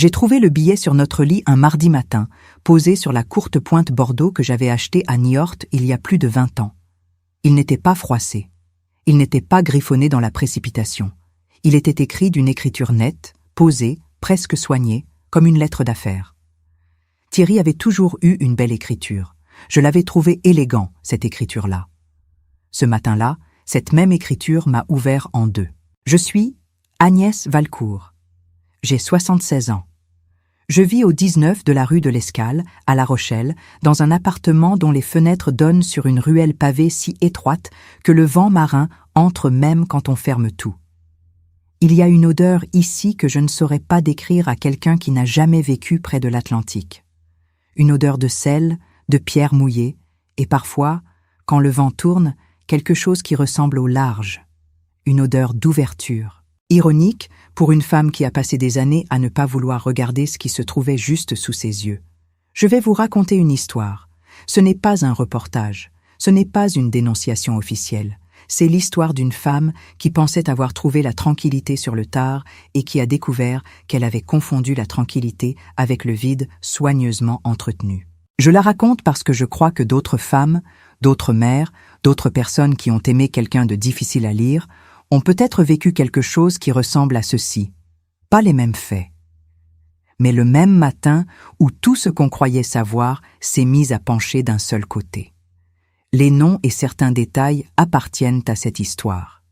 J'ai trouvé le billet sur notre lit un mardi matin, posé sur la courte pointe Bordeaux que j'avais achetée à Niort il y a plus de 20 ans. Il n'était pas froissé. Il n'était pas griffonné dans la précipitation. Il était écrit d'une écriture nette, posée, presque soignée, comme une lettre d'affaires. Thierry avait toujours eu une belle écriture. Je l'avais trouvé élégant, cette écriture-là. Ce matin-là, cette même écriture m'a ouvert en deux. Je suis Agnès Valcourt. J'ai 76 ans. Je vis au 19 de la rue de l'Escale, à La Rochelle, dans un appartement dont les fenêtres donnent sur une ruelle pavée si étroite que le vent marin entre même quand on ferme tout. Il y a une odeur ici que je ne saurais pas décrire à quelqu'un qui n'a jamais vécu près de l'Atlantique. Une odeur de sel, de pierres mouillées, et parfois, quand le vent tourne, quelque chose qui ressemble au large. Une odeur d'ouverture. Ironique pour une femme qui a passé des années à ne pas vouloir regarder ce qui se trouvait juste sous ses yeux. Je vais vous raconter une histoire. Ce n'est pas un reportage, ce n'est pas une dénonciation officielle. C'est l'histoire d'une femme qui pensait avoir trouvé la tranquillité sur le tard et qui a découvert qu'elle avait confondu la tranquillité avec le vide soigneusement entretenu. Je la raconte parce que je crois que d'autres femmes, d'autres mères, d'autres personnes qui ont aimé quelqu'un de difficile à lire, ont peut-être vécu quelque chose qui ressemble à ceci. Pas les mêmes faits. Mais le même matin où tout ce qu'on croyait savoir s'est mis à pencher d'un seul côté. Les noms et certains détails appartiennent à cette histoire.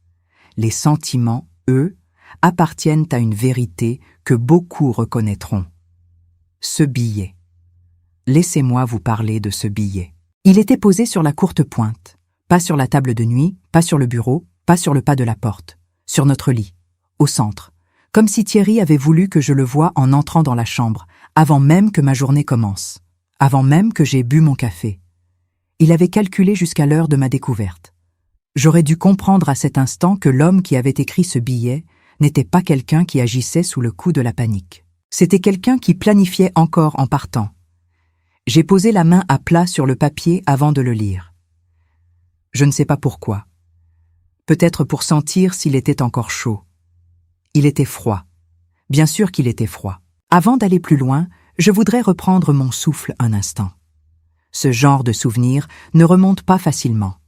Les sentiments, eux, appartiennent à une vérité que beaucoup reconnaîtront. Ce billet. Laissez-moi vous parler de ce billet. Il était posé sur la courte pointe, pas sur la table de nuit, pas sur le bureau, pas sur le pas de la porte, sur notre lit, au centre, comme si Thierry avait voulu que je le voie en entrant dans la chambre, avant même que ma journée commence, avant même que j'aie bu mon café. Il avait calculé jusqu'à l'heure de ma découverte. J'aurais dû comprendre à cet instant que l'homme qui avait écrit ce billet n'était pas quelqu'un qui agissait sous le coup de la panique. C'était quelqu'un qui planifiait encore en partant. J'ai posé la main à plat sur le papier avant de le lire. Je ne sais pas pourquoi. Peut-être pour sentir s'il était encore chaud. Il était froid. Bien sûr qu'il était froid. Avant d'aller plus loin, je voudrais reprendre mon souffle un instant. Ce genre de souvenir ne remonte pas facilement.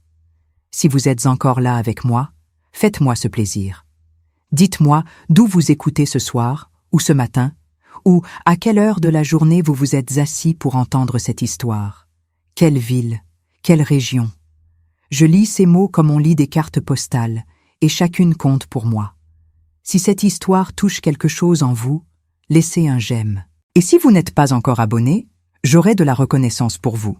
Si vous êtes encore là avec moi, faites-moi ce plaisir. Dites-moi d'où vous écoutez ce soir, ou ce matin, ou à quelle heure de la journée vous vous êtes assis pour entendre cette histoire. Quelle ville, quelle région. Je lis ces mots comme on lit des cartes postales, et chacune compte pour moi. Si cette histoire touche quelque chose en vous, laissez un j'aime. Et si vous n'êtes pas encore abonné, j'aurai de la reconnaissance pour vous.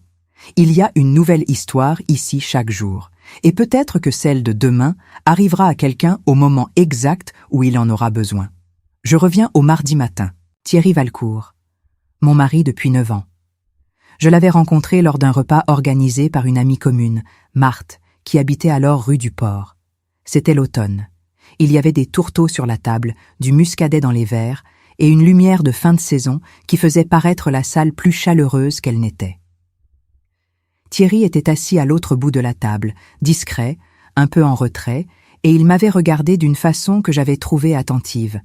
Il y a une nouvelle histoire ici chaque jour, et peut-être que celle de demain arrivera à quelqu'un au moment exact où il en aura besoin. Je reviens au mardi matin. Thierry Valcourt, mon mari depuis 9 ans. Je l'avais rencontré lors d'un repas organisé par une amie commune, Marthe, qui habitait alors rue du Port. C'était l'automne. Il y avait des tourteaux sur la table, du muscadet dans les verres, et une lumière de fin de saison qui faisait paraître la salle plus chaleureuse qu'elle n'était. Thierry était assis à l'autre bout de la table, discret, un peu en retrait, et il m'avait regardé d'une façon que j'avais trouvée attentive.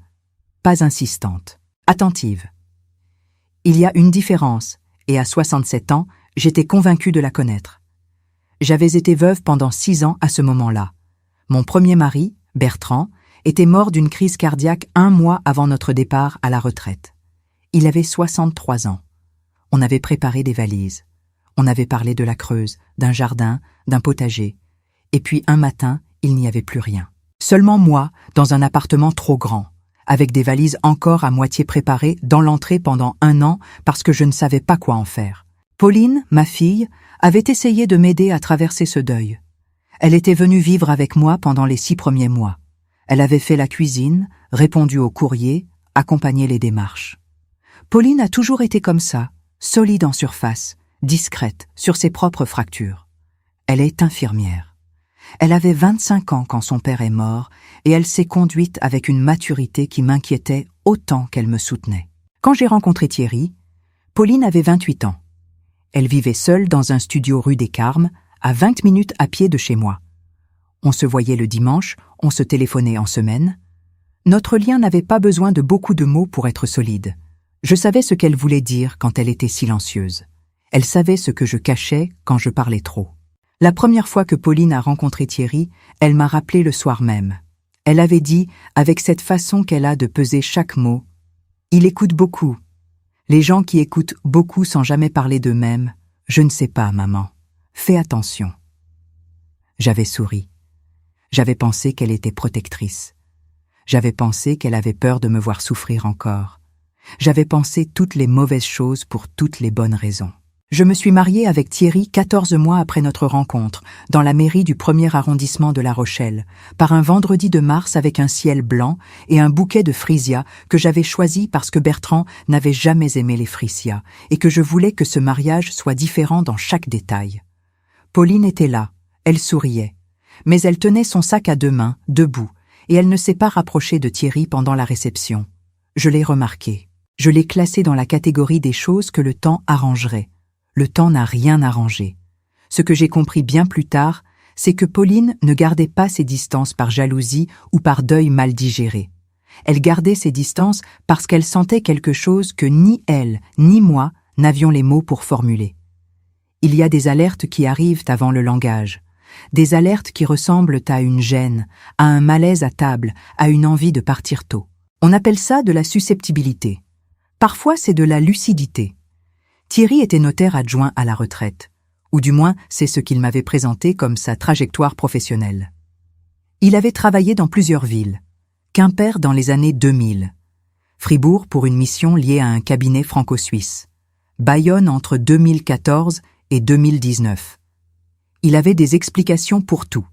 Pas insistante. Attentive. Il y a une différence, et à 67 ans, j'étais convaincue de la connaître. J'avais été veuve pendant 6 ans à ce moment-là. Mon premier mari, Bertrand, était mort d'une crise cardiaque 1 mois avant notre départ à la retraite. Il avait 63 ans. On avait préparé des valises. On avait parlé de la Creuse, d'un jardin, d'un potager. Et puis un matin, il n'y avait plus rien. Seulement moi, dans un appartement trop grand, avec des valises encore à moitié préparées dans l'entrée pendant 1 an parce que je ne savais pas quoi en faire. Pauline, ma fille, avait essayé de m'aider à traverser ce deuil. Elle était venue vivre avec moi pendant les 6 premiers mois. Elle avait fait la cuisine, répondu aux courriers, accompagné les démarches. Pauline a toujours été comme ça, solide en surface, discrète sur ses propres fractures. Elle est infirmière. Elle avait 25 ans quand son père est mort et elle s'est conduite avec une maturité qui m'inquiétait autant qu'elle me soutenait. Quand j'ai rencontré Thierry, Pauline avait 28 ans. Elle vivait seule dans un studio rue des Carmes, à 20 minutes à pied de chez moi. On se voyait le dimanche, on se téléphonait en semaine. Notre lien n'avait pas besoin de beaucoup de mots pour être solide. Je savais ce qu'elle voulait dire quand elle était silencieuse. Elle savait ce que je cachais quand je parlais trop. La première fois que Pauline a rencontré Thierry, elle m'a rappelé le soir même. Elle avait dit, avec cette façon qu'elle a de peser chaque mot, « Il écoute beaucoup. Les gens qui écoutent beaucoup sans jamais parler d'eux-mêmes, je ne sais pas, maman. Fais attention. » J'avais souri. J'avais pensé qu'elle était protectrice. J'avais pensé qu'elle avait peur de me voir souffrir encore. J'avais pensé toutes les mauvaises choses pour toutes les bonnes raisons. Je me suis mariée avec Thierry 14 mois après notre rencontre, dans la mairie du 1er arrondissement de La Rochelle, par un vendredi de mars avec un ciel blanc et un bouquet de freesias que j'avais choisi parce que Bertrand n'avait jamais aimé les freesias et que je voulais que ce mariage soit différent dans chaque détail. Pauline était là, elle souriait, mais elle tenait son sac à 2 mains, debout, et elle ne s'est pas rapprochée de Thierry pendant la réception. Je l'ai remarqué. Je l'ai classé dans la catégorie des choses que le temps arrangerait. Le temps n'a rien arrangé. Ce que j'ai compris bien plus tard, c'est que Pauline ne gardait pas ses distances par jalousie ou par deuil mal digéré. Elle gardait ses distances parce qu'elle sentait quelque chose que ni elle, ni moi n'avions les mots pour formuler. Il y a des alertes qui arrivent avant le langage, des alertes qui ressemblent à une gêne, à un malaise à table, à une envie de partir tôt. On appelle ça de la susceptibilité. Parfois, c'est de la lucidité. Thierry était notaire adjoint à la retraite, ou du moins c'est ce qu'il m'avait présenté comme sa trajectoire professionnelle. Il avait travaillé dans plusieurs villes, Quimper dans les années 2000, Fribourg pour une mission liée à un cabinet franco-suisse, Bayonne entre 2014 et 2019. Il avait des explications pour tout.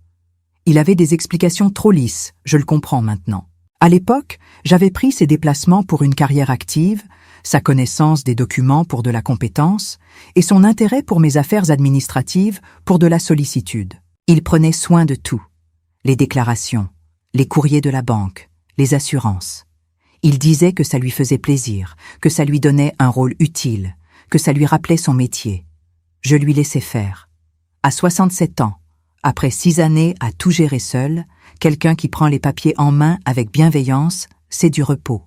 Il avait des explications trop lisses, je le comprends maintenant. À l'époque, j'avais pris ses déplacements pour une carrière active, sa connaissance des documents pour de la compétence et son intérêt pour mes affaires administratives pour de la sollicitude. Il prenait soin de tout. Les déclarations, les courriers de la banque, les assurances. Il disait que ça lui faisait plaisir, que ça lui donnait un rôle utile, que ça lui rappelait son métier. Je lui laissais faire. À 67 ans, après 6 années à tout gérer seul, quelqu'un qui prend les papiers en main avec bienveillance, c'est du repos.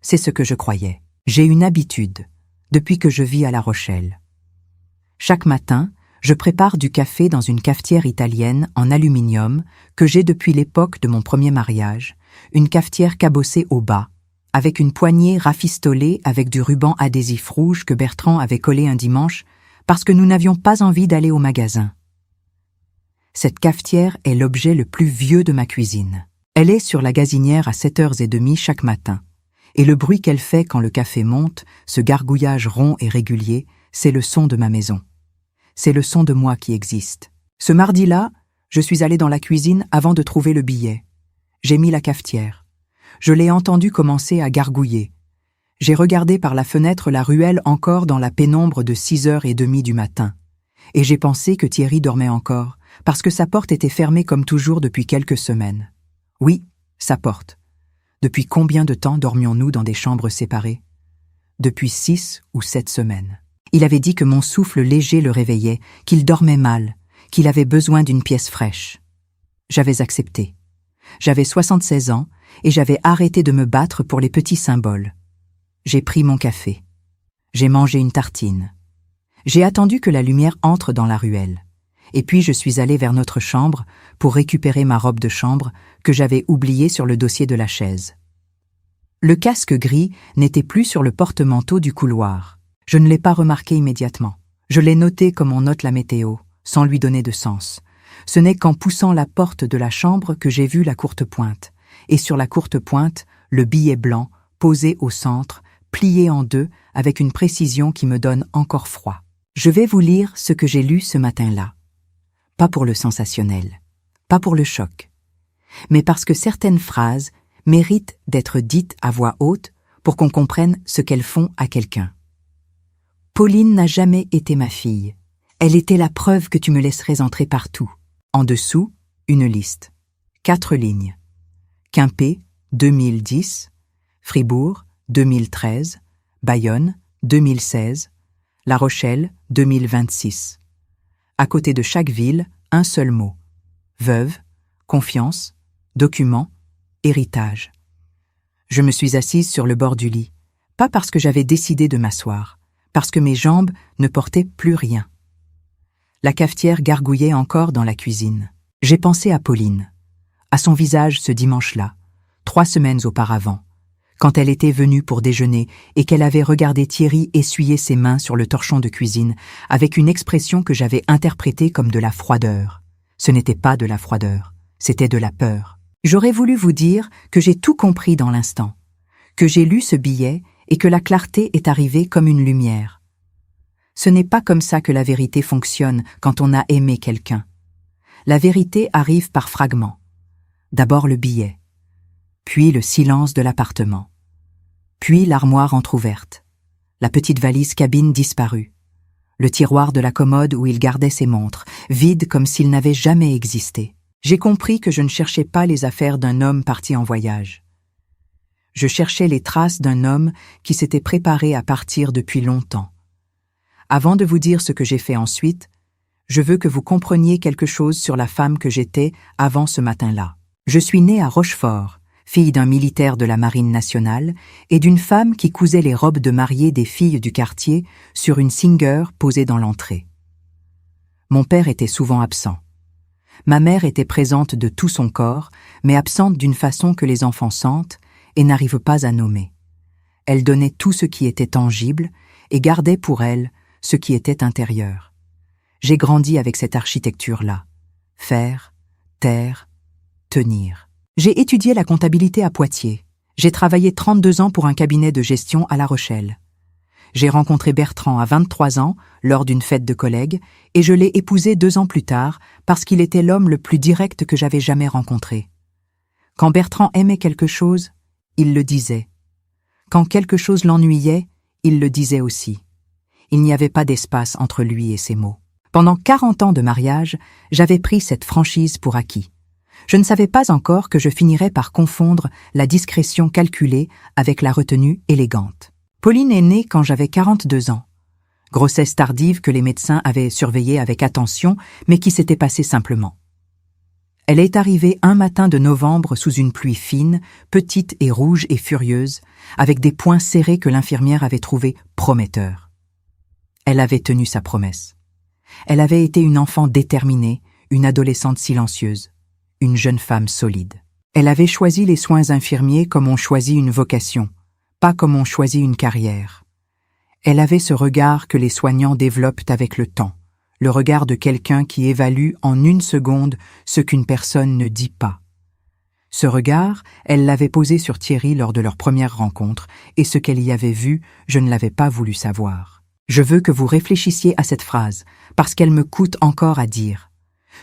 C'est ce que je croyais. J'ai une habitude, depuis que je vis à La Rochelle. Chaque matin, je prépare du café dans une cafetière italienne en aluminium que j'ai depuis l'époque de mon premier mariage, une cafetière cabossée au bas, avec une poignée rafistolée avec du ruban adhésif rouge que Bertrand avait collé un dimanche parce que nous n'avions pas envie d'aller au magasin. Cette cafetière est l'objet le plus vieux de ma cuisine. Elle est sur la gazinière à 7h30 chaque matin. Et le bruit qu'elle fait quand le café monte, ce gargouillage rond et régulier, c'est le son de ma maison. C'est le son de moi qui existe. Ce mardi-là, je suis allé dans la cuisine avant de trouver le billet. J'ai mis la cafetière. Je l'ai entendu commencer à gargouiller. J'ai regardé par la fenêtre la ruelle encore dans la pénombre de 6h30 du matin. Et j'ai pensé que Thierry dormait encore, parce que sa porte était fermée comme toujours depuis quelques semaines. Oui, sa porte. Depuis combien de temps dormions-nous dans des chambres séparées? Depuis 6 ou 7 semaines. Il avait dit que mon souffle léger le réveillait, qu'il dormait mal, qu'il avait besoin d'une pièce fraîche. J'avais accepté. J'avais 76 ans et j'avais arrêté de me battre pour les petits symboles. J'ai pris mon café. J'ai mangé une tartine. J'ai attendu que la lumière entre dans la ruelle. Et puis je suis allé vers notre chambre pour récupérer ma robe de chambre que j'avais oubliée sur le dossier de la chaise. Le casque gris n'était plus sur le porte-manteau du couloir. Je ne l'ai pas remarqué immédiatement. Je l'ai noté comme on note la météo, sans lui donner de sens. Ce n'est qu'en poussant la porte de la chambre que j'ai vu la courte pointe. Et sur la courte pointe, le billet blanc, posé au centre, plié en deux, avec une précision qui me donne encore froid. Je vais vous lire ce que j'ai lu ce matin-là. Pas pour le sensationnel, pas pour le choc, mais parce que certaines phrases méritent d'être dites à voix haute pour qu'on comprenne ce qu'elles font à quelqu'un. Pauline n'a jamais été ma fille. Elle était la preuve que tu me laisserais entrer partout. En dessous, une liste. 4 lignes. Quimper, 2010. Fribourg, 2013. Bayonne, 2016. La Rochelle, 2026. À côté de chaque ville, un seul mot. Veuve, confiance, document, héritage. Je me suis assise sur le bord du lit, Pas parce que j'avais décidé de m'asseoir, parce que mes jambes ne portaient plus rien. La cafetière gargouillait encore dans la cuisine. J'ai pensé à Pauline, à son visage ce dimanche-là, 3 semaines auparavant, quand elle était venue pour déjeuner et qu'elle avait regardé Thierry essuyer ses mains sur le torchon de cuisine avec une expression que j'avais interprétée comme de la froideur. Ce n'était pas de la froideur, c'était de la peur. J'aurais voulu vous dire que j'ai tout compris dans l'instant, que j'ai lu ce billet et que la clarté est arrivée comme une lumière. Ce n'est pas comme ça que la vérité fonctionne quand on a aimé quelqu'un. La vérité arrive par fragments. D'abord le billet, puis le silence de l'appartement, puis l'armoire entr'ouverte, la petite valise cabine disparue, le tiroir de la commode où il gardait ses montres, vide comme s'il n'avait jamais existé. J'ai compris que je ne cherchais pas les affaires d'un homme parti en voyage. Je cherchais les traces d'un homme qui s'était préparé à partir depuis longtemps. Avant de vous dire ce que j'ai fait ensuite, je veux que vous compreniez quelque chose sur la femme que j'étais avant ce matin-là. Je suis née à Rochefort, fille d'un militaire de la Marine nationale et d'une femme qui cousait les robes de mariée des filles du quartier sur une Singer posée dans l'entrée. Mon père était souvent absent. Ma mère était présente de tout son corps, mais absente d'une façon que les enfants sentent et n'arrivent pas à nommer. Elle donnait tout ce qui était tangible et gardait pour elle ce qui était intérieur. J'ai grandi avec cette architecture-là. Faire, taire, tenir. J'ai étudié la comptabilité à Poitiers. J'ai travaillé 32 ans pour un cabinet de gestion à La Rochelle. J'ai rencontré Bertrand à 23 ans lors d'une fête de collègues et je l'ai épousé 2 ans plus tard parce qu'il était l'homme le plus direct que j'avais jamais rencontré. Quand Bertrand aimait quelque chose, il le disait. Quand quelque chose l'ennuyait, il le disait aussi. Il n'y avait pas d'espace entre lui et ses mots. Pendant 40 ans de mariage, j'avais pris cette franchise pour acquis. Je ne savais pas encore que je finirais par confondre la discrétion calculée avec la retenue élégante. Pauline est née quand j'avais 42 ans. Grossesse tardive que les médecins avaient surveillée avec attention, mais qui s'était passée simplement. Elle est arrivée un matin de novembre sous une pluie fine, petite et rouge et furieuse, avec des poings serrés que l'infirmière avait trouvés prometteurs. Elle avait tenu sa promesse. Elle avait été une enfant déterminée, une adolescente silencieuse, une jeune femme solide. Elle avait choisi les soins infirmiers comme on choisit une vocation, pas comme on choisit une carrière. Elle avait ce regard que les soignants développent avec le temps, le regard de quelqu'un qui évalue en 1 seconde ce qu'une personne ne dit pas. Ce regard, elle l'avait posé sur Thierry lors de leur première rencontre, et ce qu'elle y avait vu, je ne l'avais pas voulu savoir. Je veux que vous réfléchissiez à cette phrase, parce qu'elle me coûte encore à dire.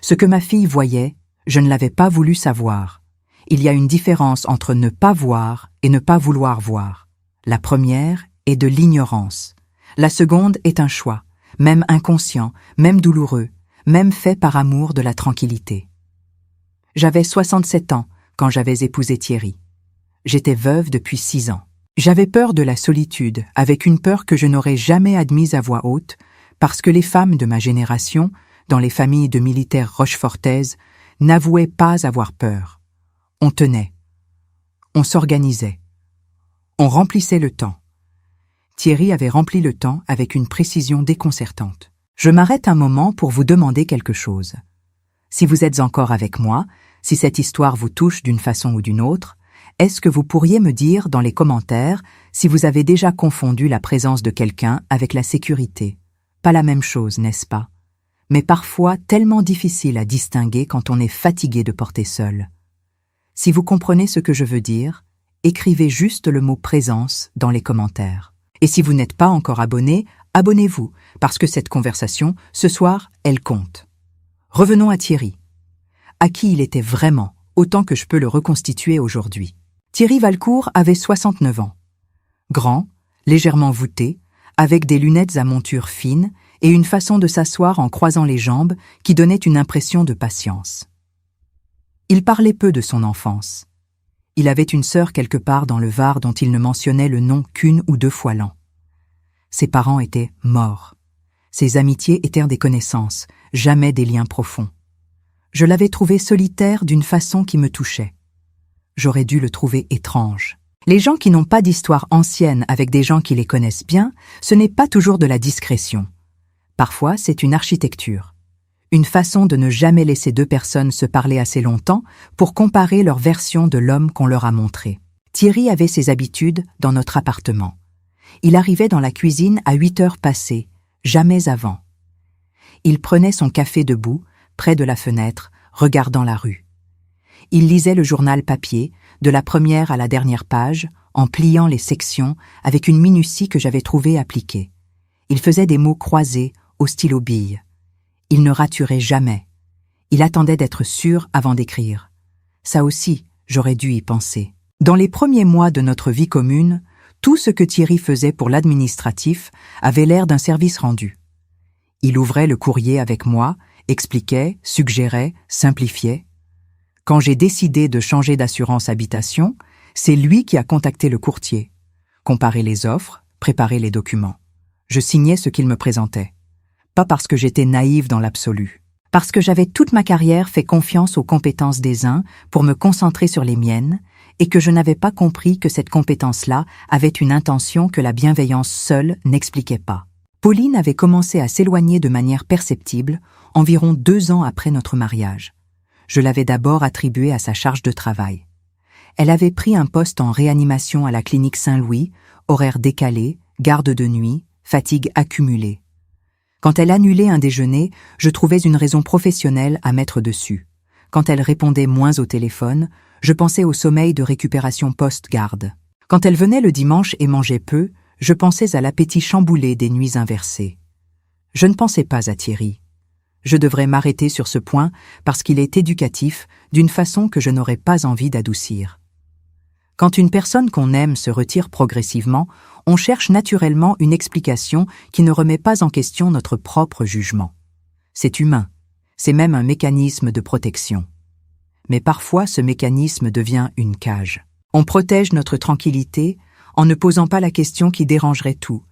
Ce que ma fille voyait, je ne l'avais pas voulu savoir. Il y a une différence entre ne pas voir et ne pas vouloir voir. La première est de l'ignorance. La seconde est un choix, même inconscient, même douloureux, même fait par amour de la tranquillité. J'avais 67 ans quand j'avais épousé Thierry. J'étais veuve depuis 6 ans. J'avais peur de la solitude, avec une peur que je n'aurais jamais admise à voix haute, parce que les femmes de ma génération, dans les familles de militaires rochefortaises, n'avouaient pas avoir peur. On tenait. On s'organisait. On remplissait le temps. Thierry avait rempli le temps avec une précision déconcertante. Je m'arrête un moment pour vous demander quelque chose. Si vous êtes encore avec moi, si cette histoire vous touche d'une façon ou d'une autre, est-ce que vous pourriez me dire dans les commentaires si vous avez déjà confondu la présence de quelqu'un avec la sécurité? Pas la même chose, n'est-ce pas? Mais parfois tellement difficile à distinguer quand on est fatigué de porter seul. Si vous comprenez ce que je veux dire, écrivez juste le mot « présence » dans les commentaires. Et si vous n'êtes pas encore abonné, abonnez-vous, parce que cette conversation, ce soir, elle compte. Revenons à Thierry. À qui il était vraiment, autant que je peux le reconstituer aujourd'hui. Thierry Valcourt avait 69 ans. Grand, légèrement voûté, avec des lunettes à monture fine et une façon de s'asseoir en croisant les jambes qui donnait une impression de patience. Il parlait peu de son enfance. Il avait une sœur quelque part dans le Var dont il ne mentionnait le nom qu'1 ou 2 fois l'an. Ses parents étaient morts. Ses amitiés étaient des connaissances, jamais des liens profonds. Je l'avais trouvé solitaire d'une façon qui me touchait. J'aurais dû le trouver étrange. Les gens qui n'ont pas d'histoire ancienne avec des gens qui les connaissent bien, ce n'est pas toujours de la discrétion. Parfois, c'est une architecture. Une façon de ne jamais laisser deux personnes se parler assez longtemps pour comparer leur version de l'homme qu'on leur a montré. Thierry avait ses habitudes dans notre appartement. Il arrivait dans la cuisine à 8 heures passées, jamais avant. Il prenait son café debout, près de la fenêtre, regardant la rue. Il lisait le journal papier, de la première à la dernière page, en pliant les sections avec une minutie que j'avais trouvée appliquée. Il faisait des mots croisés au stylo bille. Il ne raturait jamais. Il attendait d'être sûr avant d'écrire. Ça aussi, j'aurais dû y penser. Dans les premiers mois de notre vie commune, tout ce que Thierry faisait pour l'administratif avait l'air d'un service rendu. Il ouvrait le courrier avec moi, expliquait, suggérait, simplifiait. Quand j'ai décidé de changer d'assurance habitation, c'est lui qui a contacté le courtier, comparé les offres, préparé les documents. Je signais ce qu'il me présentait. Pas parce que j'étais naïve dans l'absolu. Parce que j'avais toute ma carrière fait confiance aux compétences des uns pour me concentrer sur les miennes et que je n'avais pas compris que cette compétence-là avait une intention que la bienveillance seule n'expliquait pas. Pauline avait commencé à s'éloigner de manière perceptible environ 2 ans après notre mariage. Je l'avais d'abord attribuée à sa charge de travail. Elle avait pris un poste en réanimation à la clinique Saint-Louis, horaire décalé, garde de nuit, fatigue accumulée. Quand elle annulait un déjeuner, je trouvais une raison professionnelle à mettre dessus. Quand elle répondait moins au téléphone, je pensais au sommeil de récupération post-garde. Quand elle venait le dimanche et mangeait peu, je pensais à l'appétit chamboulé des nuits inversées. Je ne pensais pas à Thierry. Je devrais m'arrêter sur ce point parce qu'il est éducatif d'une façon que je n'aurais pas envie d'adoucir. Quand une personne qu'on aime se retire progressivement, on cherche naturellement une explication qui ne remet pas en question notre propre jugement. C'est humain, c'est même un mécanisme de protection. Mais parfois ce mécanisme devient une cage. On protège notre tranquillité en ne posant pas la question qui dérangerait tout,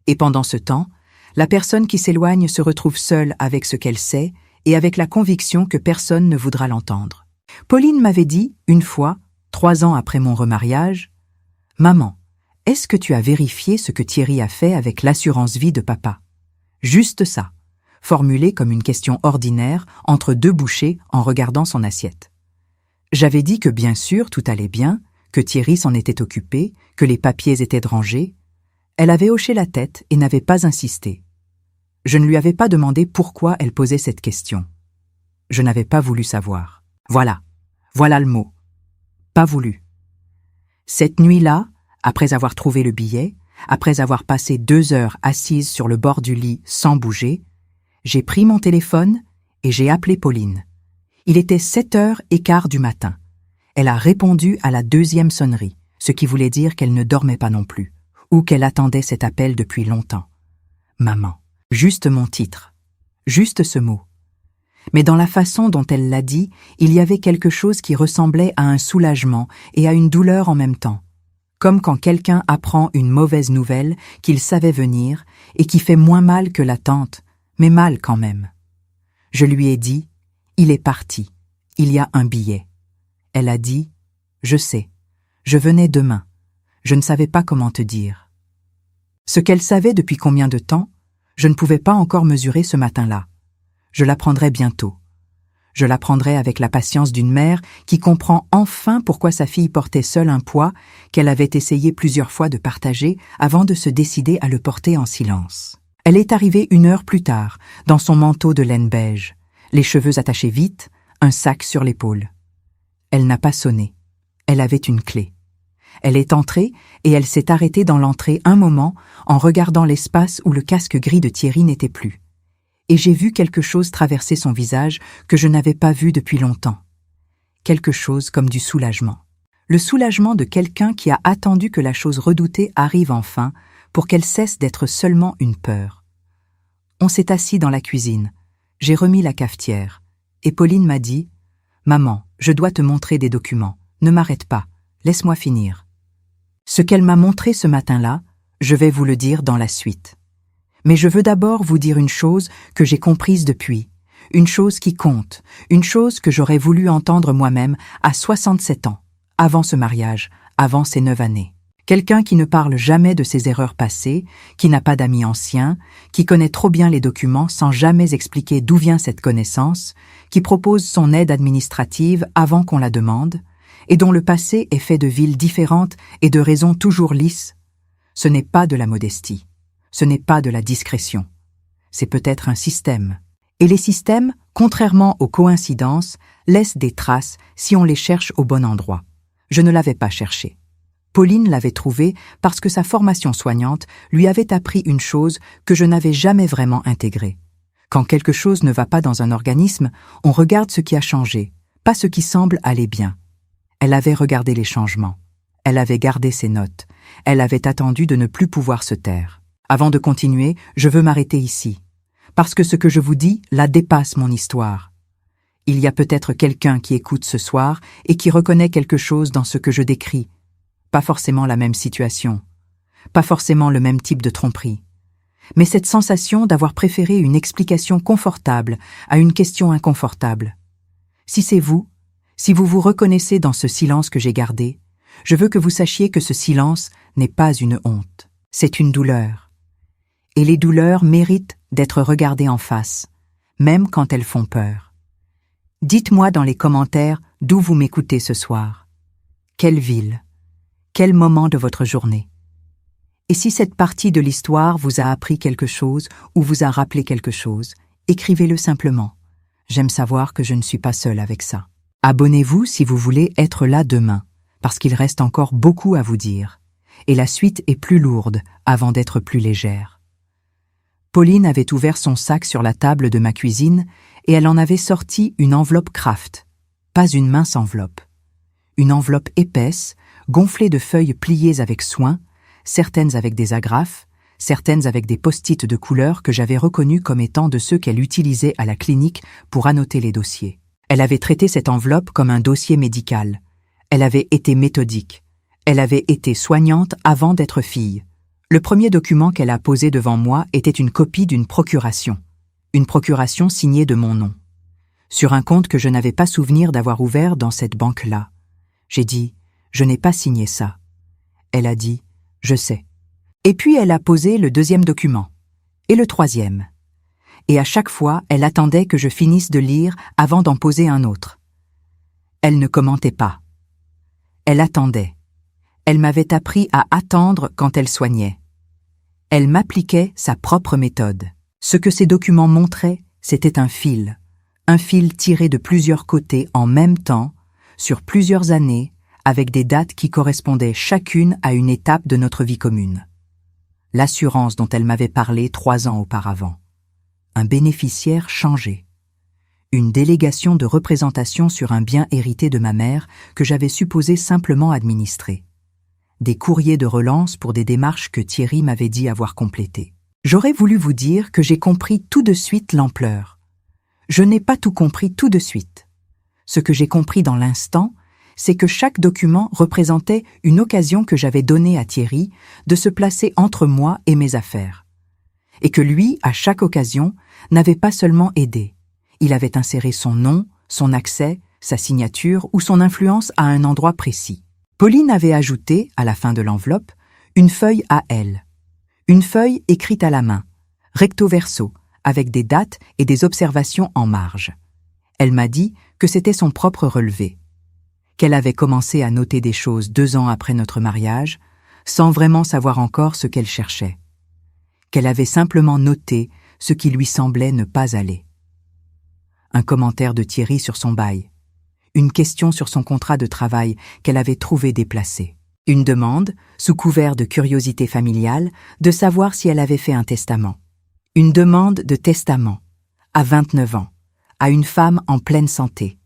et pendant ce temps, la personne qui s'éloigne se retrouve seule avec ce qu'elle sait et avec la conviction que personne ne voudra l'entendre. Pauline m'avait dit, une fois, 3 ans après mon remariage, « Maman, est-ce que tu as vérifié ce que Thierry a fait avec l'assurance vie de papa ?» Juste ça, formulé comme une question ordinaire entre 2 bouchées en regardant son assiette. J'avais dit que bien sûr tout allait bien, que Thierry s'en était occupé, que les papiers étaient rangés. Elle avait hoché la tête et n'avait pas insisté. Je ne lui avais pas demandé pourquoi elle posait cette question. Je n'avais pas voulu savoir. Voilà le mot. Pas voulu. Cette nuit-là, après avoir trouvé le billet, après avoir passé 2 heures assise sur le bord du lit sans bouger, j'ai pris mon téléphone et j'ai appelé Pauline. Il était 7h15 du matin. Elle a répondu à la 2e sonnerie, ce qui voulait dire qu'elle ne dormait pas non plus, ou qu'elle attendait cet appel depuis longtemps. Maman. Juste mon titre. Juste ce mot. Mais dans la façon dont elle l'a dit, il y avait quelque chose qui ressemblait à un soulagement et à une douleur en même temps. Comme quand quelqu'un apprend une mauvaise nouvelle qu'il savait venir et qui fait moins mal que l'attente, mais mal quand même. Je lui ai dit, il est parti, il y a un billet. Elle a dit, je sais, je venais demain, je ne savais pas comment te dire. Ce qu'elle savait depuis combien de temps, je ne pouvais pas encore mesurer ce matin-là. Je l'apprendrai bientôt. Je l'apprendrai avec la patience d'une mère qui comprend enfin pourquoi sa fille portait seule un poids qu'elle avait essayé plusieurs fois de partager avant de se décider à le porter en silence. Elle est arrivée 1 heure plus tard, dans son manteau de laine beige, les cheveux attachés vite, un sac sur l'épaule. Elle n'a pas sonné. Elle avait une clé. Elle est entrée et elle s'est arrêtée dans l'entrée un moment en regardant l'espace où le casque gris de Thierry n'était plus. Et j'ai vu quelque chose traverser son visage que je n'avais pas vu depuis longtemps. Quelque chose comme du soulagement. Le soulagement de quelqu'un qui a attendu que la chose redoutée arrive enfin pour qu'elle cesse d'être seulement une peur. On s'est assis dans la cuisine. J'ai remis la cafetière. Et Pauline m'a dit « Maman, je dois te montrer des documents. Ne m'arrête pas. Laisse-moi finir. » Ce qu'elle m'a montré ce matin-là, je vais vous le dire dans la suite. Mais je veux d'abord vous dire une chose que j'ai comprise depuis, une chose qui compte, une chose que j'aurais voulu entendre moi-même à 67 ans, avant ce mariage, avant ces 9 années. Quelqu'un qui ne parle jamais de ses erreurs passées, qui n'a pas d'amis anciens, qui connaît trop bien les documents sans jamais expliquer d'où vient cette connaissance, qui propose son aide administrative avant qu'on la demande, et dont le passé est fait de villes différentes et de raisons toujours lisses. Ce n'est pas de la modestie, ce n'est pas de la discrétion. C'est peut-être un système. Et les systèmes, contrairement aux coïncidences, laissent des traces si on les cherche au bon endroit. Je ne l'avais pas cherché. Pauline l'avait trouvé parce que sa formation soignante lui avait appris une chose que je n'avais jamais vraiment intégrée. Quand quelque chose ne va pas dans un organisme, on regarde ce qui a changé, pas ce qui semble aller bien. Elle avait regardé les changements. Elle avait gardé ses notes. Elle avait attendu de ne plus pouvoir se taire. Avant de continuer, je veux m'arrêter ici. Parce que ce que je vous dis, là dépasse mon histoire. Il y a peut-être quelqu'un qui écoute ce soir et qui reconnaît quelque chose dans ce que je décris. Pas forcément la même situation, pas forcément le même type de tromperie, mais cette sensation d'avoir préféré une explication confortable à une question inconfortable. Si c'est vous, si vous vous reconnaissez dans ce silence que j'ai gardé, je veux que vous sachiez que ce silence n'est pas une honte, c'est une douleur. Et les douleurs méritent d'être regardées en face, même quand elles font peur. Dites-moi dans les commentaires d'où vous m'écoutez ce soir. Quelle ville? Quel moment de votre journée? Et si cette partie de l'histoire vous a appris quelque chose ou vous a rappelé quelque chose, écrivez-le simplement. J'aime savoir que je ne suis pas seule avec ça. Abonnez-vous si vous voulez être là demain, parce qu'il reste encore beaucoup à vous dire. Et la suite est plus lourde avant d'être plus légère. Pauline avait ouvert son sac sur la table de ma cuisine et elle en avait sorti une enveloppe Kraft. Pas une mince enveloppe. Une enveloppe épaisse, gonflée de feuilles pliées avec soin, certaines avec des agrafes, certaines avec des post-it de couleur que j'avais reconnus comme étant de ceux qu'elle utilisait à la clinique pour annoter les dossiers. Elle avait traité cette enveloppe comme un dossier médical. Elle avait été méthodique. Elle avait été soignante avant d'être fille. Le premier document qu'elle a posé devant moi était une copie d'une procuration. Une procuration signée de mon nom. Sur un compte que je n'avais pas souvenir d'avoir ouvert dans cette banque-là. J'ai dit « Je n'ai pas signé ça ». Elle a dit « Je sais ». Et puis elle a posé le deuxième document. Et le troisième. Et à chaque fois, elle attendait que je finisse de lire avant d'en poser un autre. Elle ne commentait pas. Elle attendait. Elle m'avait appris à attendre quand elle soignait. Elle m'appliquait sa propre méthode. Ce que ces documents montraient, c'était un fil tiré de plusieurs côtés en même temps, sur plusieurs années, avec des dates qui correspondaient chacune à une étape de notre vie commune. L'assurance dont elle m'avait parlé 3 ans auparavant. Un bénéficiaire changé. Une délégation de représentation sur un bien hérité de ma mère que j'avais supposé simplement administrer. Des courriers de relance pour des démarches que Thierry m'avait dit avoir complétées. J'aurais voulu vous dire que j'ai compris tout de suite l'ampleur. Je n'ai pas tout compris tout de suite. Ce que j'ai compris dans l'instant, c'est que chaque document représentait une occasion que j'avais donnée à Thierry de se placer entre moi et mes affaires. Et que lui, à chaque occasion, n'avait pas seulement aidé. Il avait inséré son nom, son accès, sa signature ou son influence à un endroit précis. Pauline avait ajouté, à la fin de l'enveloppe, une feuille à elle. Une feuille écrite à la main, recto verso, avec des dates et des observations en marge. Elle m'a dit que c'était son propre relevé. Qu'elle avait commencé à noter des choses 2 ans après notre mariage, sans vraiment savoir encore ce qu'elle cherchait. Qu'elle avait simplement noté ce qui lui semblait ne pas aller. Un commentaire de Thierry sur son bail. Une question sur son contrat de travail qu'elle avait trouvé déplacé. Une demande, sous couvert de curiosité familiale, de savoir si elle avait fait un testament. Une demande de testament, à 29 ans, à une femme en pleine santé,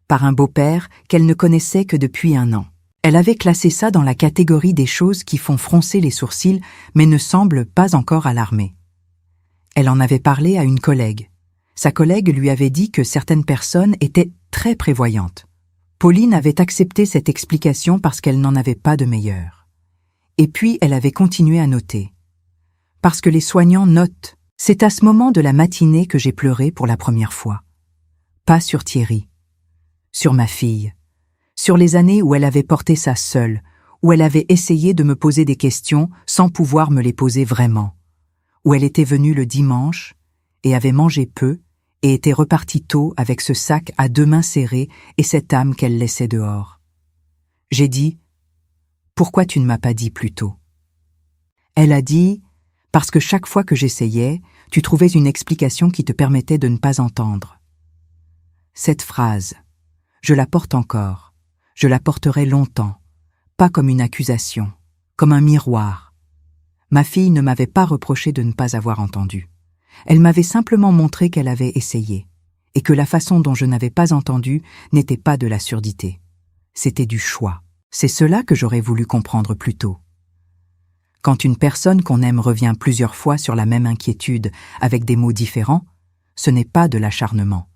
par un beau-père qu'elle ne connaissait que depuis 1 an. Elle avait classé ça dans la catégorie des choses qui font froncer les sourcils mais ne semblent pas encore alarmer. Elle en avait parlé à une collègue. Sa collègue lui avait dit que certaines personnes étaient très prévoyantes. Pauline avait accepté cette explication parce qu'elle n'en avait pas de meilleure. Et puis elle avait continué à noter. Parce que les soignants notent. C'est à ce moment de la matinée que j'ai pleuré pour la première fois. Pas sur Thierry. Sur ma fille. Sur les années où elle avait porté ça seule, où elle avait essayé de me poser des questions sans pouvoir me les poser vraiment, où elle était venue le dimanche et avait mangé peu et était repartie tôt avec ce sac à 2 mains serrées et cette âme qu'elle laissait dehors. J'ai dit « Pourquoi tu ne m'as pas dit plus tôt ?» Elle a dit « Parce que chaque fois que j'essayais, tu trouvais une explication qui te permettait de ne pas entendre. » Cette phrase, je la porte encore, je la porterai longtemps, pas comme une accusation, comme un miroir. Ma fille ne m'avait pas reproché de ne pas avoir entendu. Elle m'avait simplement montré qu'elle avait essayé, et que la façon dont je n'avais pas entendu n'était pas de la surdité. C'était du choix. C'est cela que j'aurais voulu comprendre plus tôt. Quand une personne qu'on aime revient plusieurs fois sur la même inquiétude avec des mots différents, ce n'est pas de l'acharnement.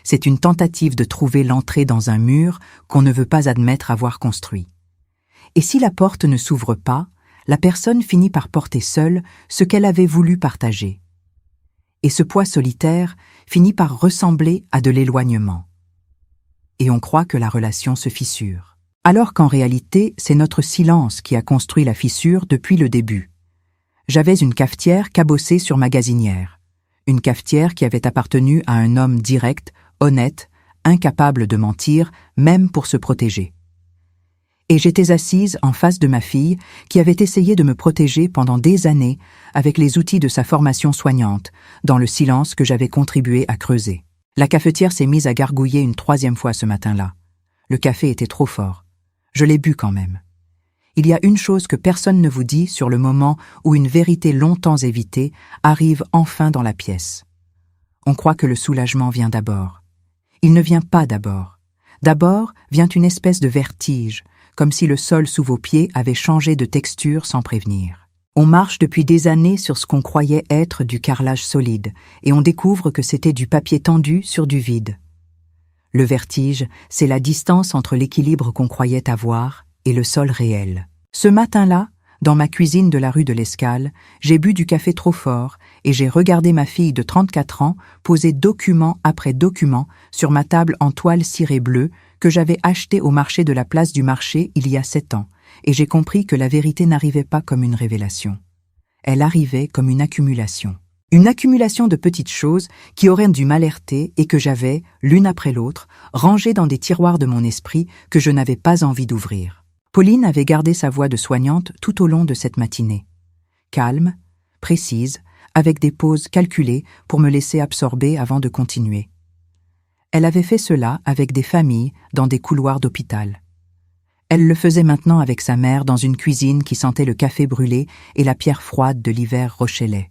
C'est une tentative de trouver l'entrée dans un mur qu'on ne veut pas admettre avoir construit. Et si la porte ne s'ouvre pas, la personne finit par porter seule ce qu'elle avait voulu partager. Et ce poids solitaire finit par ressembler à de l'éloignement. Et on croit que la relation se fissure. Alors qu'en réalité, c'est notre silence qui a construit la fissure depuis le début. J'avais une cafetière cabossée sur ma gazinière. Une cafetière qui avait appartenu à un homme direct, honnête, incapable de mentir, même pour se protéger. Et j'étais assise en face de ma fille qui avait essayé de me protéger pendant des années avec les outils de sa formation soignante, dans le silence que j'avais contribué à creuser. La cafetière s'est mise à gargouiller une 3e fois ce matin-là. Le café était trop fort. Je l'ai bu quand même. Il y a une chose que personne ne vous dit sur le moment où une vérité longtemps évitée arrive enfin dans la pièce. On croit que le soulagement vient d'abord. Il ne vient pas d'abord. D'abord vient une espèce de vertige, comme si le sol sous vos pieds avait changé de texture sans prévenir. On marche depuis des années sur ce qu'on croyait être du carrelage solide, et on découvre que c'était du papier tendu sur du vide. Le vertige, c'est la distance entre l'équilibre qu'on croyait avoir et le sol réel. Ce matin-là, dans ma cuisine de la rue de l'Escale, j'ai bu du café trop fort et j'ai regardé ma fille de 34 ans poser document après document sur ma table en toile cirée bleue que j'avais achetée au marché de la place du marché il y a 7 ans, et j'ai compris que la vérité n'arrivait pas comme une révélation. Elle arrivait comme une accumulation. Une accumulation de petites choses qui auraient dû m'alerter et que j'avais, l'une après l'autre, rangées dans des tiroirs de mon esprit que je n'avais pas envie d'ouvrir. Pauline avait gardé sa voix de soignante tout au long de cette matinée. Calme, précise, avec des pauses calculées pour me laisser absorber avant de continuer. Elle avait fait cela avec des familles dans des couloirs d'hôpital. Elle le faisait maintenant avec sa mère dans une cuisine qui sentait le café brûlé et la pierre froide de l'hiver rochelais.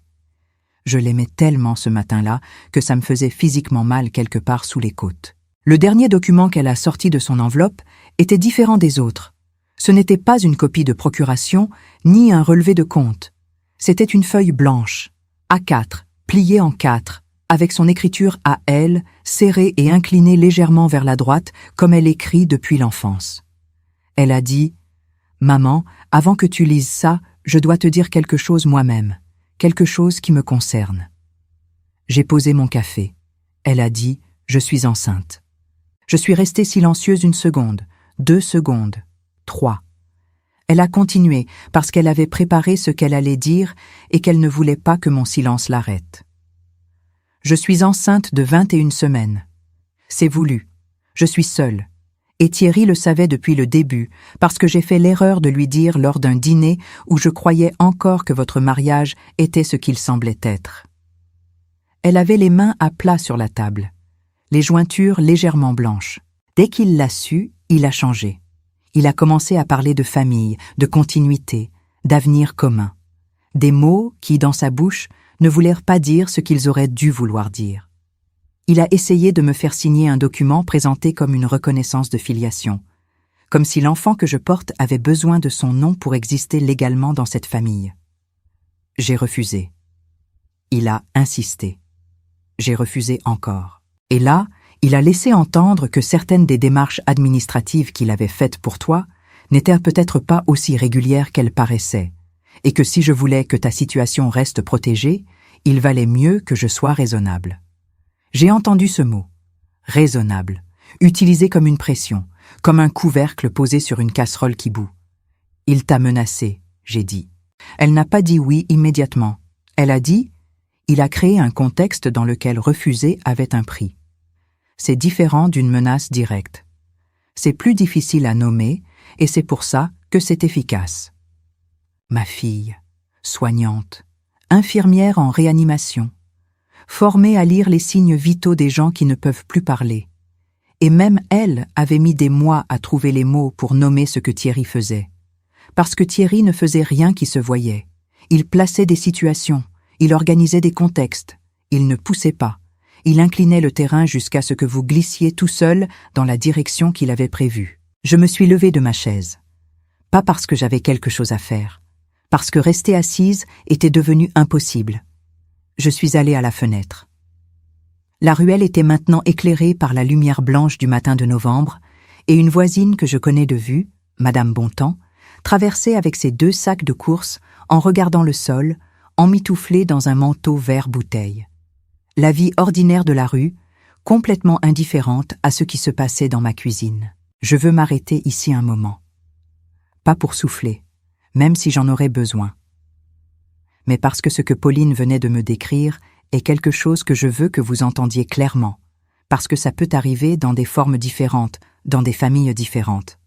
Je l'aimais tellement ce matin-là que ça me faisait physiquement mal quelque part sous les côtes. Le dernier document qu'elle a sorti de son enveloppe était différent des autres. Ce n'était pas une copie de procuration, ni un relevé de compte. C'était une feuille blanche, A4, pliée en 4, avec son écriture à elle, serrée et inclinée légèrement vers la droite, comme elle écrit depuis l'enfance. Elle a dit « Maman, avant que tu lises ça, je dois te dire quelque chose moi-même, quelque chose qui me concerne. » J'ai posé mon café. Elle a dit « Je suis enceinte. » Je suis restée silencieuse 1 seconde, 2 secondes, 3. Elle a continué parce qu'elle avait préparé ce qu'elle allait dire et qu'elle ne voulait pas que mon silence l'arrête. Je suis enceinte de 21 semaines. C'est voulu. Je suis seule. Et Thierry le savait depuis le début parce que j'ai fait l'erreur de lui dire lors d'un dîner où je croyais encore que votre mariage était ce qu'il semblait être. Elle avait les mains à plat sur la table, les jointures légèrement blanches. Dès qu'il l'a su, il a changé. Il a commencé à parler de famille, de continuité, d'avenir commun. Des mots qui, dans sa bouche, ne voulèrent pas dire ce qu'ils auraient dû vouloir dire. Il a essayé de me faire signer un document présenté comme une reconnaissance de filiation, comme si l'enfant que je porte avait besoin de son nom pour exister légalement dans cette famille. J'ai refusé. Il a insisté. J'ai refusé encore. Et là, il a laissé entendre que certaines des démarches administratives qu'il avait faites pour toi n'étaient peut-être pas aussi régulières qu'elles paraissaient, et que si je voulais que ta situation reste protégée, il valait mieux que je sois raisonnable. J'ai entendu ce mot, raisonnable, utilisé comme une pression, comme un couvercle posé sur une casserole qui bout. Il t'a menacé, j'ai dit. Elle n'a pas dit oui immédiatement. Elle a dit « Il a créé un contexte dans lequel refuser avait un prix ». C'est différent d'une menace directe. C'est plus difficile à nommer et c'est pour ça que c'est efficace. Ma fille, soignante, infirmière en réanimation, formée à lire les signes vitaux des gens qui ne peuvent plus parler. Et même elle avait mis des mois à trouver les mots pour nommer ce que Thierry faisait. Parce que Thierry ne faisait rien qui se voyait. Il plaçait des situations, il organisait des contextes, il ne poussait pas. Il inclinait le terrain jusqu'à ce que vous glissiez tout seul dans la direction qu'il avait prévue. Je me suis levée de ma chaise. Pas parce que j'avais quelque chose à faire, parce que rester assise était devenu impossible. Je suis allée à la fenêtre. La ruelle était maintenant éclairée par la lumière blanche du matin de novembre, et une voisine que je connais de vue, Madame Bontemps, traversait avec ses 2 sacs de course en regardant le sol, emmitouflée dans un manteau vert bouteille. La vie ordinaire de la rue, complètement indifférente à ce qui se passait dans ma cuisine. Je veux m'arrêter ici un moment. Pas pour souffler, même si j'en aurais besoin. Mais parce que ce que Pauline venait de me décrire est quelque chose que je veux que vous entendiez clairement, parce que ça peut arriver dans des formes différentes, dans des familles différentes,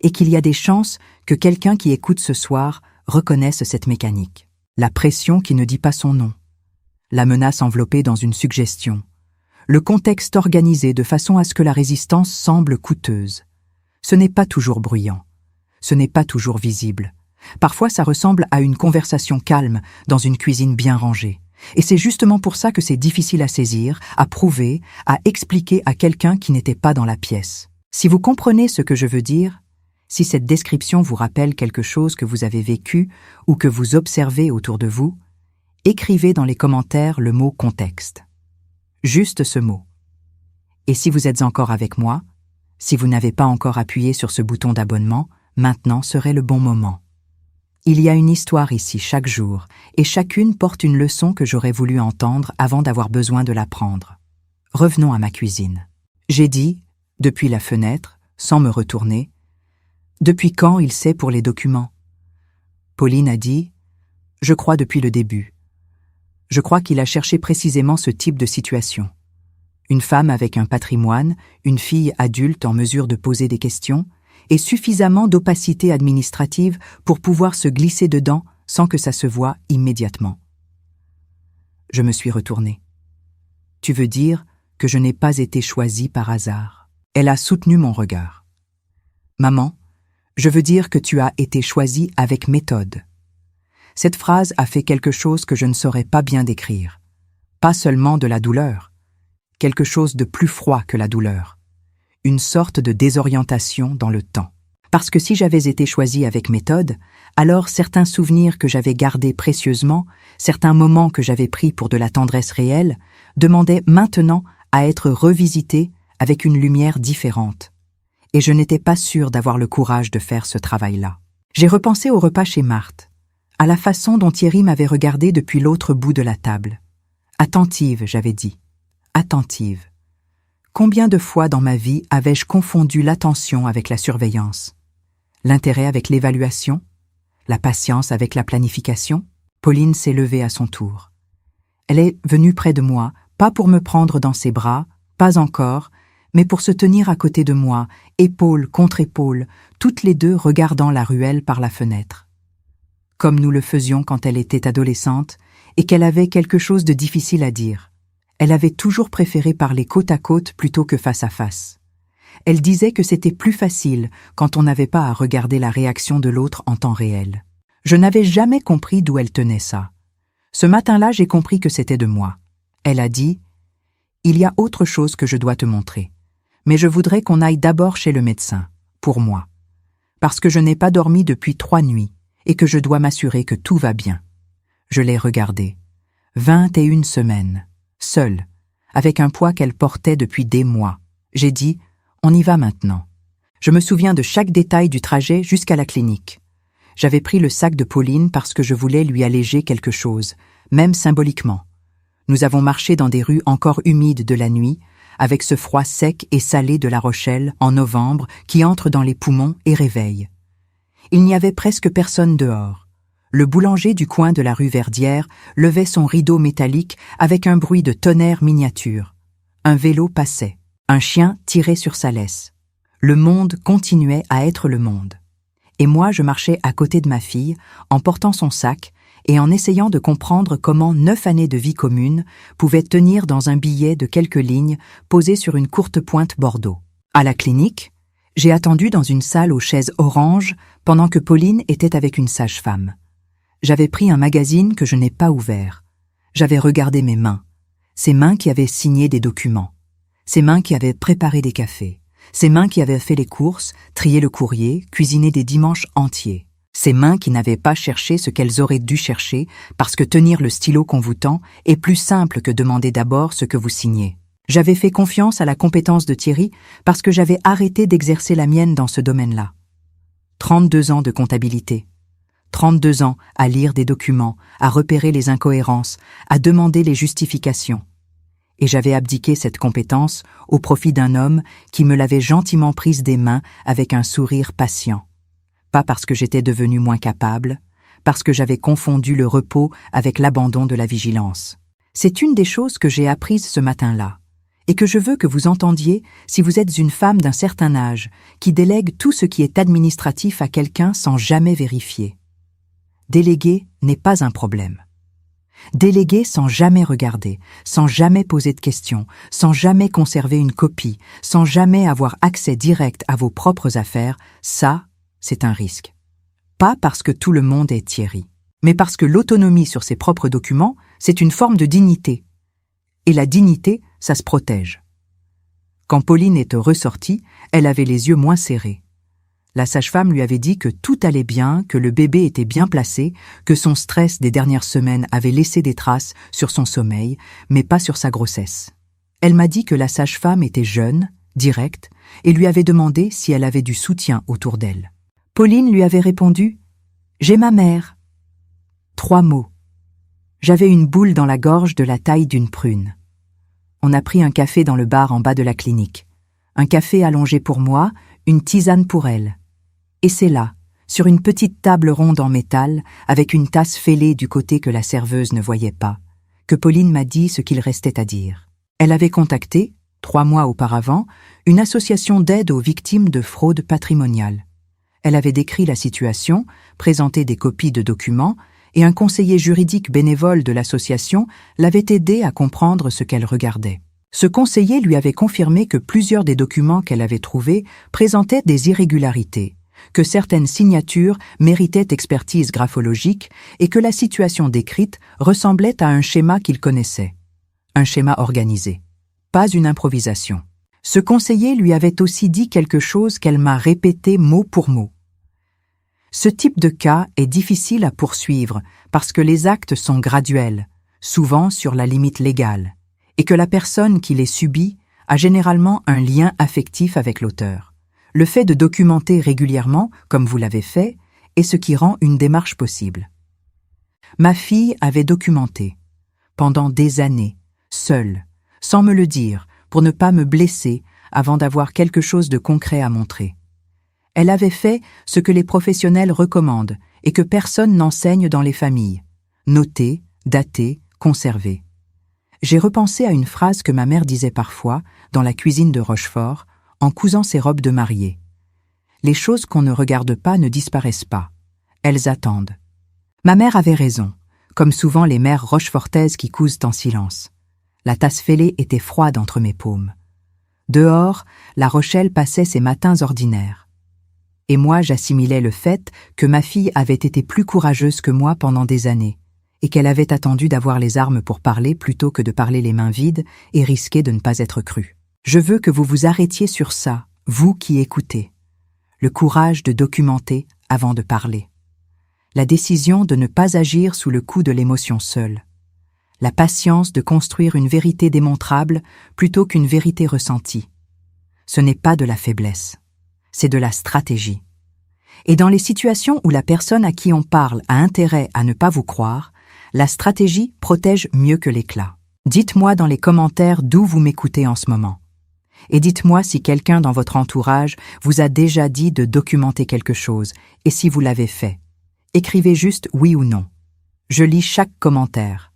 et qu'il y a des chances que quelqu'un qui écoute ce soir reconnaisse cette mécanique. La pression qui ne dit pas son nom. La menace enveloppée dans une suggestion, le contexte organisé de façon à ce que la résistance semble coûteuse. Ce n'est pas toujours bruyant, ce n'est pas toujours visible. Parfois ça ressemble à une conversation calme dans une cuisine bien rangée. Et c'est justement pour ça que c'est difficile à saisir, à prouver, à expliquer à quelqu'un qui n'était pas dans la pièce. Si vous comprenez ce que je veux dire, si cette description vous rappelle quelque chose que vous avez vécu ou que vous observez autour de vous, écrivez dans les commentaires le mot « contexte ». Juste ce mot. Et si vous êtes encore avec moi, si vous n'avez pas encore appuyé sur ce bouton d'abonnement, maintenant serait le bon moment. Il y a une histoire ici chaque jour, et chacune porte une leçon que j'aurais voulu entendre avant d'avoir besoin de l'apprendre. Revenons à ma cuisine. J'ai dit, depuis la fenêtre, sans me retourner, « Depuis quand il sait pour les documents ?» Pauline a dit, « Je crois depuis le début. » Je crois qu'il a cherché précisément ce type de situation. Une femme avec un patrimoine, une fille adulte en mesure de poser des questions, et suffisamment d'opacité administrative pour pouvoir se glisser dedans sans que ça se voie immédiatement. Je me suis retournée. « Tu veux dire que je n'ai pas été choisie par hasard ?» Elle a soutenu mon regard. « Maman, je veux dire que tu as été choisie avec méthode. » Cette phrase a fait quelque chose que je ne saurais pas bien décrire. Pas seulement de la douleur, quelque chose de plus froid que la douleur. Une sorte de désorientation dans le temps. Parce que si j'avais été choisie avec méthode, alors certains souvenirs que j'avais gardés précieusement, certains moments que j'avais pris pour de la tendresse réelle, demandaient maintenant à être revisités avec une lumière différente. Et je n'étais pas sûre d'avoir le courage de faire ce travail-là. J'ai repensé au repas chez Marthe, à la façon dont Thierry m'avait regardée depuis l'autre bout de la table. Attentive, j'avais dit. Attentive. Combien de fois dans ma vie avais-je confondu l'attention avec la surveillance? L'intérêt avec l'évaluation? La patience avec la planification? Pauline s'est levée à son tour. Elle est venue près de moi, pas pour me prendre dans ses bras, pas encore, mais pour se tenir à côté de moi, épaule contre épaule, toutes les deux regardant la ruelle par la fenêtre. Comme nous le faisions quand elle était adolescente et qu'elle avait quelque chose de difficile à dire. Elle avait toujours préféré parler côte à côte plutôt que face à face. Elle disait que c'était plus facile quand on n'avait pas à regarder la réaction de l'autre en temps réel. Je n'avais jamais compris d'où elle tenait ça. Ce matin-là, j'ai compris que c'était de moi. Elle a dit « Il y a autre chose que je dois te montrer, mais je voudrais qu'on aille d'abord chez le médecin, pour moi, parce que je n'ai pas dormi depuis 3 nuits et que je dois m'assurer que tout va bien. » Je l'ai regardée. 21 semaines, seule, avec un poids qu'elle portait depuis des mois. J'ai dit « On y va maintenant ». Je me souviens de chaque détail du trajet jusqu'à la clinique. J'avais pris le sac de Pauline parce que je voulais lui alléger quelque chose, même symboliquement. Nous avons marché dans des rues encore humides de la nuit, avec ce froid sec et salé de La Rochelle en novembre qui entre dans les poumons et réveille. Il n'y avait presque personne dehors. Le boulanger du coin de la rue Verdière levait son rideau métallique avec un bruit de tonnerre miniature. Un vélo passait. Un chien tirait sur sa laisse. Le monde continuait à être le monde. Et moi, je marchais à côté de ma fille, en portant son sac et en essayant de comprendre comment 9 années de vie commune pouvaient tenir dans un billet de quelques lignes posé sur une courte pointe Bordeaux. À la clinique, j'ai attendu dans une salle aux chaises oranges pendant que Pauline était avec une sage-femme. J'avais pris un magazine que je n'ai pas ouvert. J'avais regardé mes mains, ces mains qui avaient signé des documents, ces mains qui avaient préparé des cafés, ces mains qui avaient fait les courses, trié le courrier, cuisiné des dimanches entiers, ces mains qui n'avaient pas cherché ce qu'elles auraient dû chercher parce que tenir le stylo qu'on vous tend est plus simple que demander d'abord ce que vous signez. J'avais fait confiance à la compétence de Thierry parce que j'avais arrêté d'exercer la mienne dans ce domaine-là. 32 ans de comptabilité. 32 ans à lire des documents, à repérer les incohérences, à demander les justifications. Et j'avais abdiqué cette compétence au profit d'un homme qui me l'avait gentiment prise des mains avec un sourire patient. Pas parce que j'étais devenu moins capable, parce que j'avais confondu le repos avec l'abandon de la vigilance. C'est une des choses que j'ai apprises ce matin-là, et que je veux que vous entendiez si vous êtes une femme d'un certain âge qui délègue tout ce qui est administratif à quelqu'un sans jamais vérifier. Déléguer n'est pas un problème. Déléguer sans jamais regarder, sans jamais poser de questions, sans jamais conserver une copie, sans jamais avoir accès direct à vos propres affaires, ça, c'est un risque. Pas parce que tout le monde est Thierry, mais parce que l'autonomie sur ses propres documents, c'est une forme de dignité. Et la dignité, ça se protège. Quand Pauline est ressortie, elle avait les yeux moins serrés. La sage-femme lui avait dit que tout allait bien, que le bébé était bien placé, que son stress des dernières semaines avait laissé des traces sur son sommeil, mais pas sur sa grossesse. Elle m'a dit que la sage-femme était jeune, directe, et lui avait demandé si elle avait du soutien autour d'elle. Pauline lui avait répondu « J'ai ma mère ». 3 mots. J'avais une boule dans la gorge de la taille d'une prune. On a pris un café dans le bar en bas de la clinique. Un café allongé pour moi, une tisane pour elle. Et c'est là, sur une petite table ronde en métal, avec une tasse fêlée du côté que la serveuse ne voyait pas, que Pauline m'a dit ce qu'il restait à dire. Elle avait contacté, 3 mois auparavant, une association d'aide aux victimes de fraude patrimoniale. Elle avait décrit la situation, présenté des copies de documents, et un conseiller juridique bénévole de l'association l'avait aidé à comprendre ce qu'elle regardait. Ce conseiller lui avait confirmé que plusieurs des documents qu'elle avait trouvés présentaient des irrégularités, que certaines signatures méritaient expertise graphologique et que la situation décrite ressemblait à un schéma qu'il connaissait. Un schéma organisé. Pas une improvisation. Ce conseiller lui avait aussi dit quelque chose qu'elle m'a répété mot pour mot. Ce type de cas est difficile à poursuivre parce que les actes sont graduels, souvent sur la limite légale, et que la personne qui les subit a généralement un lien affectif avec l'auteur. Le fait de documenter régulièrement, comme vous l'avez fait, est ce qui rend une démarche possible. Ma fille avait documenté, pendant des années, seule, sans me le dire, pour ne pas me blesser avant d'avoir quelque chose de concret à montrer. Elle avait fait ce que les professionnels recommandent et que personne n'enseigne dans les familles. Noter, dater, conserver. J'ai repensé à une phrase que ma mère disait parfois, dans la cuisine de Rochefort, en cousant ses robes de mariée. Les choses qu'on ne regarde pas ne disparaissent pas. Elles attendent. Ma mère avait raison, comme souvent les mères rochefortaises qui cousent en silence. La tasse fêlée était froide entre mes paumes. Dehors, La Rochelle passait ses matins ordinaires. Et moi, j'assimilais le fait que ma fille avait été plus courageuse que moi pendant des années, et qu'elle avait attendu d'avoir les armes pour parler plutôt que de parler les mains vides et risquer de ne pas être crue. Je veux que vous vous arrêtiez sur ça, vous qui écoutez. Le courage de documenter avant de parler. La décision de ne pas agir sous le coup de l'émotion seule. La patience de construire une vérité démontrable plutôt qu'une vérité ressentie. Ce n'est pas de la faiblesse, c'est de la stratégie. Et dans les situations où la personne à qui on parle a intérêt à ne pas vous croire, la stratégie protège mieux que l'éclat. Dites-moi dans les commentaires d'où vous m'écoutez en ce moment. Et dites-moi si quelqu'un dans votre entourage vous a déjà dit de documenter quelque chose, et si vous l'avez fait. Écrivez juste oui ou non. Je lis chaque commentaire.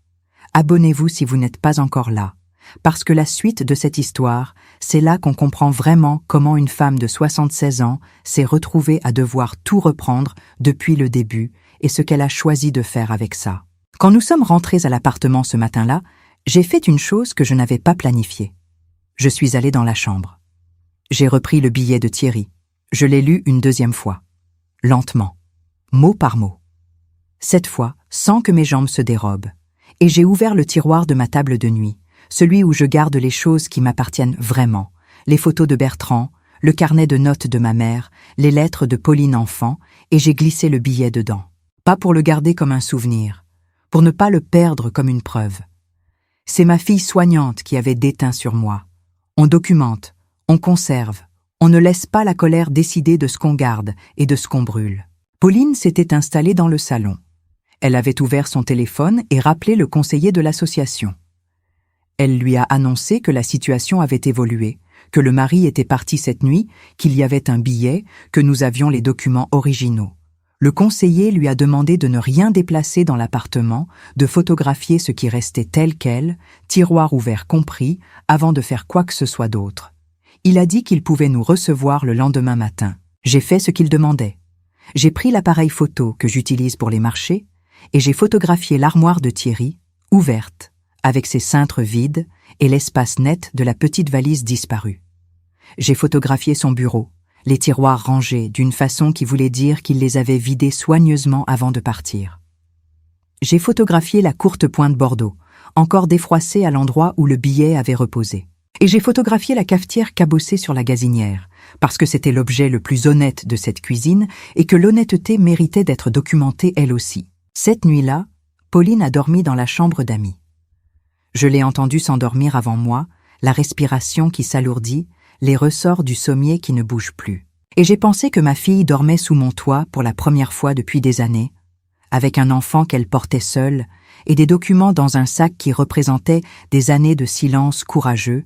Abonnez-vous si vous n'êtes pas encore là, parce que la suite de cette histoire, c'est là qu'on comprend vraiment comment une femme de 76 ans s'est retrouvée à devoir tout reprendre depuis le début et ce qu'elle a choisi de faire avec ça. Quand nous sommes rentrés à l'appartement ce matin-là, j'ai fait une chose que je n'avais pas planifiée. Je suis allé dans la chambre. J'ai repris le billet de Thierry. Je l'ai lu une deuxième fois, lentement, mot par mot. Cette fois, sans que mes jambes se dérobent. Et j'ai ouvert le tiroir de ma table de nuit, celui où je garde les choses qui m'appartiennent vraiment, les photos de Bertrand, le carnet de notes de ma mère, les lettres de Pauline enfant, et j'ai glissé le billet dedans. Pas pour le garder comme un souvenir, pour ne pas le perdre comme une preuve. C'est ma fille soignante qui avait déteint sur moi. On documente, on conserve, on ne laisse pas la colère décider de ce qu'on garde et de ce qu'on brûle. Pauline s'était installée dans le salon. Elle avait ouvert son téléphone et rappelé le conseiller de l'association. Elle lui a annoncé que la situation avait évolué, que le mari était parti cette nuit, qu'il y avait un billet, que nous avions les documents originaux. Le conseiller lui a demandé de ne rien déplacer dans l'appartement, de photographier ce qui restait tel quel, tiroir ouvert compris, avant de faire quoi que ce soit d'autre. Il a dit qu'il pouvait nous recevoir le lendemain matin. J'ai fait ce qu'il demandait. J'ai pris l'appareil photo que j'utilise pour les marchés et j'ai photographié l'armoire de Thierry, ouverte, avec ses cintres vides et l'espace net de la petite valise disparue. J'ai photographié son bureau, les tiroirs rangés d'une façon qui voulait dire qu'il les avait vidés soigneusement avant de partir. J'ai photographié la courte pointe Bordeaux, encore défroissée à l'endroit où le billet avait reposé. Et j'ai photographié la cafetière cabossée sur la gazinière, parce que c'était l'objet le plus honnête de cette cuisine et que l'honnêteté méritait d'être documentée elle aussi. Cette nuit-là, Pauline a dormi dans la chambre d'amis. Je l'ai entendue s'endormir avant moi, la respiration qui s'alourdit, les ressorts du sommier qui ne bougent plus. Et j'ai pensé que ma fille dormait sous mon toit pour la première fois depuis des années, avec un enfant qu'elle portait seule et des documents dans un sac qui représentaient des années de silence courageux,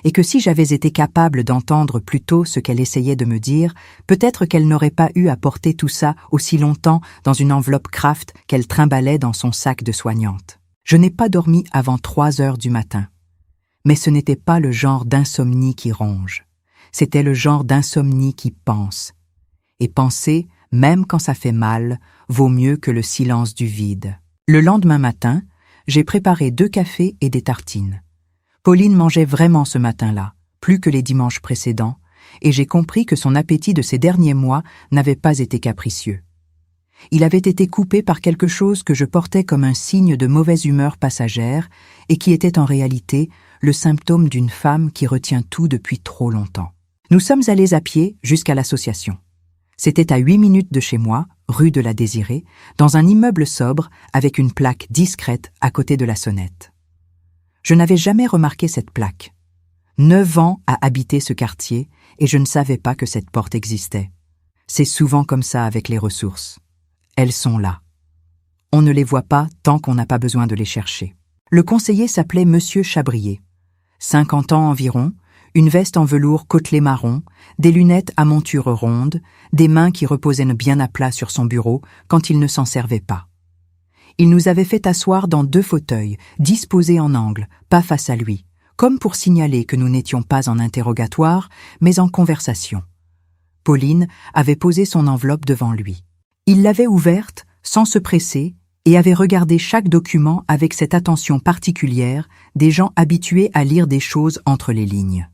et que si j'avais été capable d'entendre plus tôt ce qu'elle essayait de me dire, peut-être qu'elle n'aurait pas eu à porter tout ça aussi longtemps dans une enveloppe Kraft qu'elle trimballait dans son sac de soignante. Je n'ai pas dormi avant 3 heures du matin. Mais ce n'était pas le genre d'insomnie qui ronge. C'était le genre d'insomnie qui pense. Et penser, même quand ça fait mal, vaut mieux que le silence du vide. Le lendemain matin, j'ai préparé 2 cafés et des tartines. Pauline mangeait vraiment ce matin-là, plus que les dimanches précédents, et j'ai compris que son appétit de ces derniers mois n'avait pas été capricieux. Il avait été coupé par quelque chose que je portais comme un signe de mauvaise humeur passagère et qui était en réalité le symptôme d'une femme qui retient tout depuis trop longtemps. Nous sommes allés à pied jusqu'à l'association. C'était à 8 minutes de chez moi, rue de la Désirée, dans un immeuble sobre avec une plaque discrète à côté de la sonnette. Je n'avais jamais remarqué cette plaque. 9 ans à habiter ce quartier et je ne savais pas que cette porte existait. C'est souvent comme ça avec les ressources. Elles sont là. On ne les voit pas tant qu'on n'a pas besoin de les chercher. Le conseiller s'appelait Monsieur Chabrier. 50 ans environ, une veste en velours côtelé marron, des lunettes à monture ronde, des mains qui reposaient bien à plat sur son bureau quand il ne s'en servait pas. Il nous avait fait asseoir dans 2 fauteuils, disposés en angle, pas face à lui, comme pour signaler que nous n'étions pas en interrogatoire, mais en conversation. Pauline avait posé son enveloppe devant lui. Il l'avait ouverte, sans se presser, et avait regardé chaque document avec cette attention particulière des gens habitués à lire des choses entre les lignes.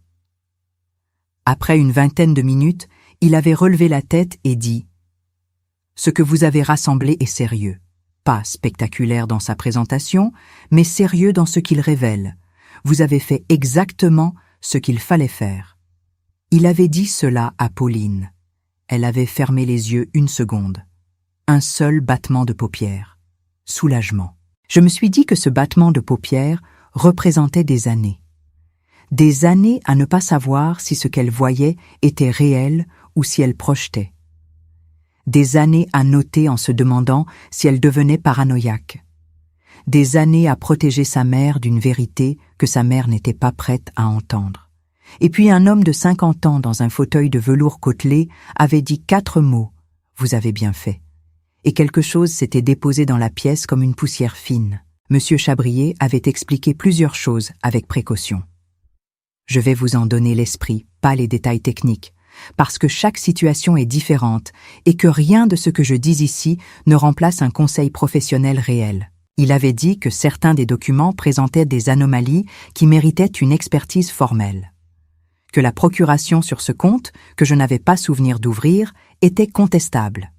Après une 20aine de minutes, il avait relevé la tête et dit « Ce que vous avez rassemblé est sérieux. Pas spectaculaire dans sa présentation, mais sérieux dans ce qu'il révèle. Vous avez fait exactement ce qu'il fallait faire. » Il avait dit cela à Pauline. Elle avait fermé les yeux 1 seconde. Un seul battement de paupières. Soulagement. Je me suis dit que ce battement de paupières représentait des années. Des années à ne pas savoir si ce qu'elle voyait était réel ou si elle projetait. Des années à noter en se demandant si elle devenait paranoïaque. Des années à protéger sa mère d'une vérité que sa mère n'était pas prête à entendre. Et puis un homme de 50 ans dans un fauteuil de velours côtelé avait dit 4 mots. Vous avez bien fait. Et quelque chose s'était déposé dans la pièce comme une poussière fine. Monsieur Chabrier avait expliqué plusieurs choses avec précaution. Je vais vous en donner l'esprit, pas les détails techniques, parce que chaque situation est différente et que rien de ce que je dis ici ne remplace un conseil professionnel réel. Il avait dit que certains des documents présentaient des anomalies qui méritaient une expertise formelle. Que la procuration sur ce compte, que je n'avais pas souvenir d'ouvrir, était contestable.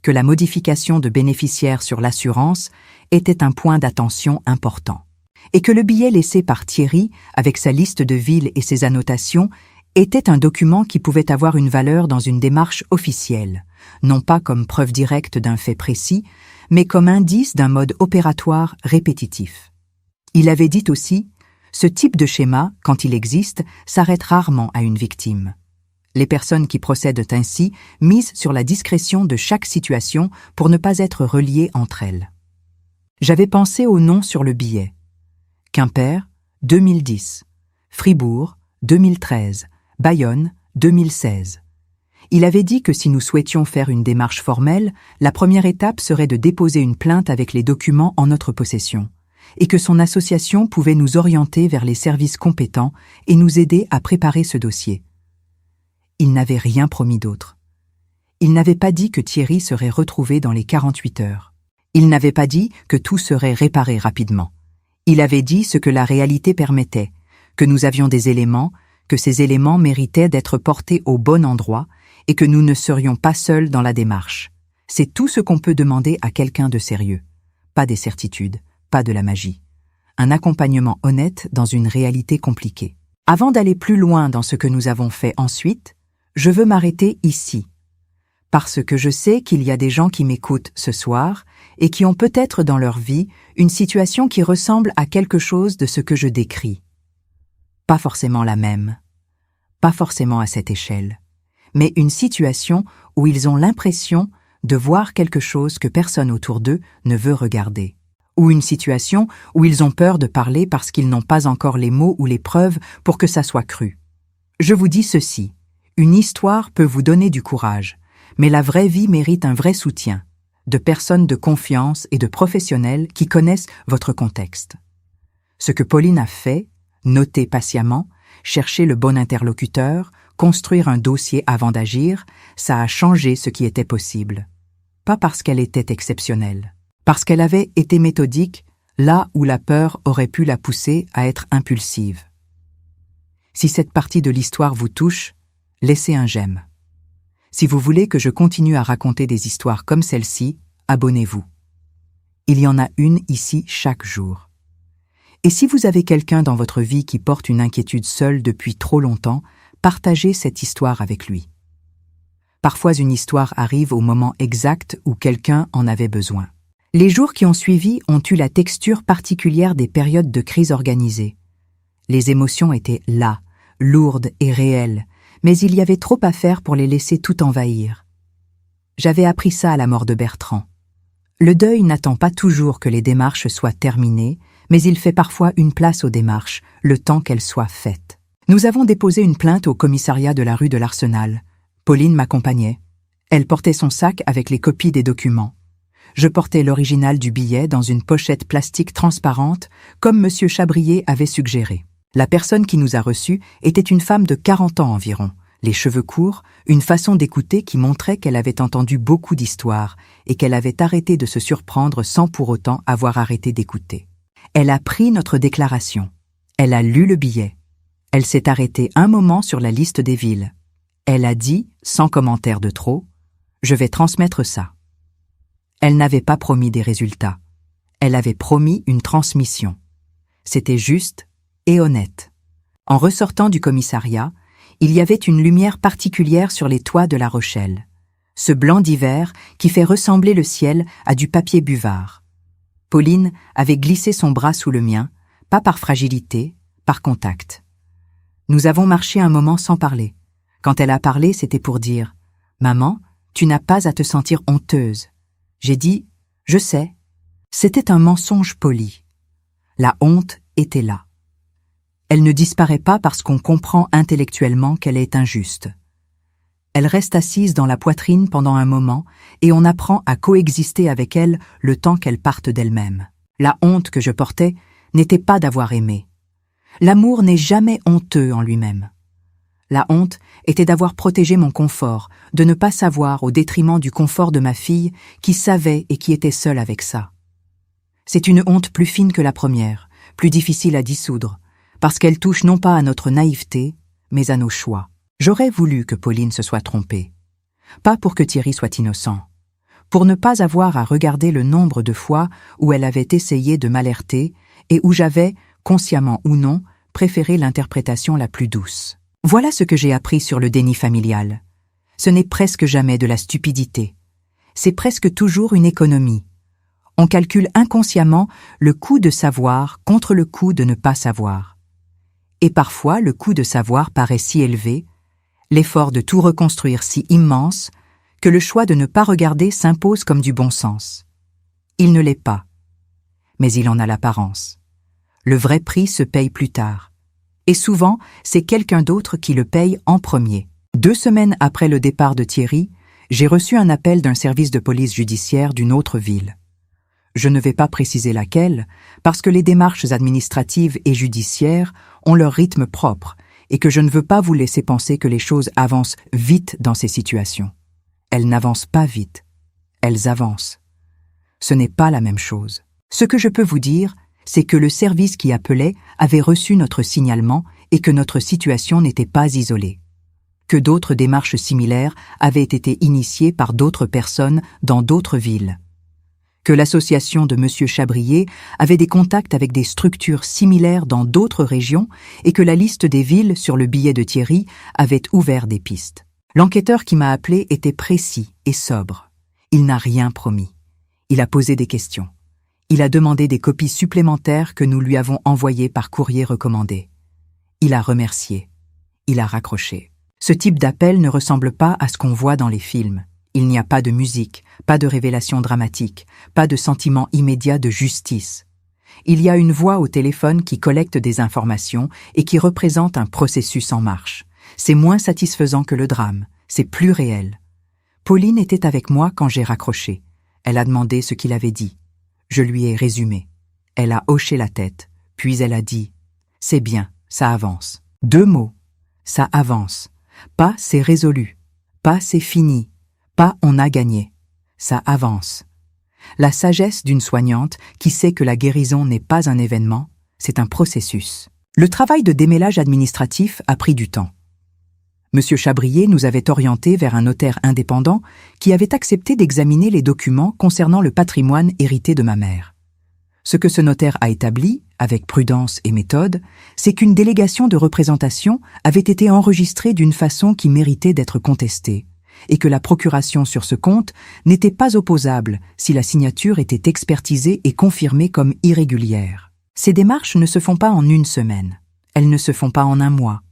Que la modification de bénéficiaires sur l'assurance était un point d'attention important. Et que le billet laissé par Thierry, avec sa liste de villes et ses annotations, était un document qui pouvait avoir une valeur dans une démarche officielle, non pas comme preuve directe d'un fait précis, mais comme indice d'un mode opératoire répétitif. Il avait dit aussi, ce type de schéma, quand il existe, s'arrête rarement à une victime. Les personnes qui procèdent ainsi misent sur la discrétion de chaque situation pour ne pas être reliées entre elles. J'avais pensé au nom sur le billet. Quimper, 2010. Fribourg, 2013. Bayonne, 2016. Il avait dit que si nous souhaitions faire une démarche formelle, la première étape serait de déposer une plainte avec les documents en notre possession, et que son association pouvait nous orienter vers les services compétents et nous aider à préparer ce dossier. Il n'avait rien promis d'autre. Il n'avait pas dit que Thierry serait retrouvé dans les 48 heures. Il n'avait pas dit que tout serait réparé rapidement. Il avait dit ce que la réalité permettait, que nous avions des éléments, que ces éléments méritaient d'être portés au bon endroit et que nous ne serions pas seuls dans la démarche. C'est tout ce qu'on peut demander à quelqu'un de sérieux. Pas des certitudes, pas de la magie. Un accompagnement honnête dans une réalité compliquée. Avant d'aller plus loin dans ce que nous avons fait ensuite, je veux m'arrêter ici, parce que je sais qu'il y a des gens qui m'écoutent ce soir et qui ont peut-être dans leur vie une situation qui ressemble à quelque chose de ce que je décris. Pas forcément la même, pas forcément à cette échelle, mais une situation où ils ont l'impression de voir quelque chose que personne autour d'eux ne veut regarder, ou une situation où ils ont peur de parler parce qu'ils n'ont pas encore les mots ou les preuves pour que ça soit cru. Je vous dis ceci. Une histoire peut vous donner du courage, mais la vraie vie mérite un vrai soutien, de personnes de confiance et de professionnels qui connaissent votre contexte. Ce que Pauline a fait, noter patiemment, chercher le bon interlocuteur, construire un dossier avant d'agir, ça a changé ce qui était possible. Pas parce qu'elle était exceptionnelle, parce qu'elle avait été méthodique là où la peur aurait pu la pousser à être impulsive. Si cette partie de l'histoire vous touche, laissez un j'aime. Si vous voulez que je continue à raconter des histoires comme celle-ci, abonnez-vous. Il y en a une ici chaque jour. Et si vous avez quelqu'un dans votre vie qui porte une inquiétude seule depuis trop longtemps, partagez cette histoire avec lui. Parfois une histoire arrive au moment exact où quelqu'un en avait besoin. Les jours qui ont suivi ont eu la texture particulière des périodes de crise organisée. Les émotions étaient là, lourdes et réelles, mais il y avait trop à faire pour les laisser tout envahir. J'avais appris ça à la mort de Bertrand. Le deuil n'attend pas toujours que les démarches soient terminées, mais il fait parfois une place aux démarches, le temps qu'elles soient faites. Nous avons déposé une plainte au commissariat de la rue de l'Arsenal. Pauline m'accompagnait. Elle portait son sac avec les copies des documents. Je portais l'original du billet dans une pochette plastique transparente, comme M. Chabrier avait suggéré. La personne qui nous a reçus était une femme de 40 ans environ, les cheveux courts, une façon d'écouter qui montrait qu'elle avait entendu beaucoup d'histoires et qu'elle avait arrêté de se surprendre sans pour autant avoir arrêté d'écouter. Elle a pris notre déclaration. Elle a lu le billet. Elle s'est arrêtée un moment sur la liste des villes. Elle a dit, sans commentaire de trop, « Je vais transmettre ça ». Elle n'avait pas promis des résultats. Elle avait promis une transmission. C'était juste et honnête. En ressortant du commissariat, il y avait une lumière particulière sur les toits de La Rochelle. Ce blanc d'hiver qui fait ressembler le ciel à du papier buvard. Pauline avait glissé son bras sous le mien, pas par fragilité, par contact. Nous avons marché un moment sans parler. Quand elle a parlé, c'était pour dire « Maman, tu n'as pas à te sentir honteuse ». J'ai dit « Je sais ». C'était un mensonge poli. La honte était là. Elle ne disparaît pas parce qu'on comprend intellectuellement qu'elle est injuste. Elle reste assise dans la poitrine pendant un moment et on apprend à coexister avec elle le temps qu'elle parte d'elle-même. La honte que je portais n'était pas d'avoir aimé. L'amour n'est jamais honteux en lui-même. La honte était d'avoir protégé mon confort, de ne pas savoir au détriment du confort de ma fille qui savait et qui était seule avec ça. C'est une honte plus fine que la première, plus difficile à dissoudre, parce qu'elle touche non pas à notre naïveté, mais à nos choix. J'aurais voulu que Pauline se soit trompée. Pas pour que Thierry soit innocent. Pour ne pas avoir à regarder le nombre de fois où elle avait essayé de m'alerter et où j'avais, consciemment ou non, préféré l'interprétation la plus douce. Voilà ce que j'ai appris sur le déni familial. Ce n'est presque jamais de la stupidité. C'est presque toujours une économie. On calcule inconsciemment le coût de savoir contre le coût de ne pas savoir. Et parfois, le coût de savoir paraît si élevé, l'effort de tout reconstruire si immense, que le choix de ne pas regarder s'impose comme du bon sens. Il ne l'est pas, mais il en a l'apparence. Le vrai prix se paye plus tard. Et souvent, c'est quelqu'un d'autre qui le paye en premier. 2 semaines après le départ de Thierry, j'ai reçu un appel d'un service de police judiciaire d'une autre ville. Je ne vais pas préciser laquelle, parce que les démarches administratives et judiciaires ont leur rythme propre et que je ne veux pas vous laisser penser que les choses avancent vite dans ces situations. Elles n'avancent pas vite, elles avancent. Ce n'est pas la même chose. Ce que je peux vous dire, c'est que le service qui appelait avait reçu notre signalement et que notre situation n'était pas isolée. Que d'autres démarches similaires avaient été initiées par d'autres personnes dans d'autres villes. Que l'association de M. Chabrier avait des contacts avec des structures similaires dans d'autres régions et que la liste des villes sur le billet de Thierry avait ouvert des pistes. L'enquêteur qui m'a appelé était précis et sobre. Il n'a rien promis. Il a posé des questions. Il a demandé des copies supplémentaires que nous lui avons envoyées par courrier recommandé. Il a remercié. Il a raccroché. Ce type d'appel ne ressemble pas à ce qu'on voit dans les films. Il n'y a pas de musique, pas de révélation dramatique, pas de sentiment immédiat de justice. Il y a une voix au téléphone qui collecte des informations et qui représente un processus en marche. C'est moins satisfaisant que le drame, c'est plus réel. Pauline était avec moi quand j'ai raccroché. Elle a demandé ce qu'il avait dit. Je lui ai résumé. Elle a hoché la tête, puis elle a dit « C'est bien, ça avance ». 2 mots. Ça avance. Pas « c'est résolu ». Pas « c'est fini ». Pas « on a gagné ». Ça avance. La sagesse d'une soignante qui sait que la guérison n'est pas un événement, c'est un processus. Le travail de démêlage administratif a pris du temps. Monsieur Chabrier nous avait orientés vers un notaire indépendant qui avait accepté d'examiner les documents concernant le patrimoine hérité de ma mère. Ce que ce notaire a établi, avec prudence et méthode, c'est qu'une délégation de représentation avait été enregistrée d'une façon qui méritait d'être contestée, et que la procuration sur ce compte n'était pas opposable si la signature était expertisée et confirmée comme irrégulière. Ces démarches ne se font pas en 1 semaine, elles ne se font pas en 1 mois.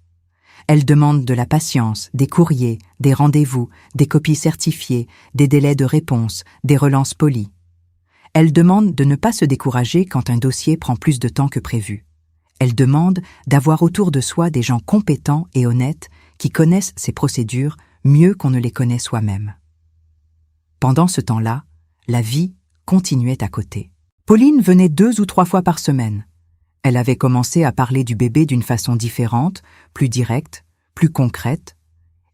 Elles demandent de la patience, des courriers, des rendez-vous, des copies certifiées, des délais de réponse, des relances polies. Elles demandent de ne pas se décourager quand un dossier prend plus de temps que prévu. Elles demandent d'avoir autour de soi des gens compétents et honnêtes qui connaissent ces procédures mieux qu'on ne les connaît soi-même. Pendant ce temps-là, la vie continuait à côté. Pauline venait 2 ou 3 fois par semaine. Elle avait commencé à parler du bébé d'une façon différente, plus directe, plus concrète.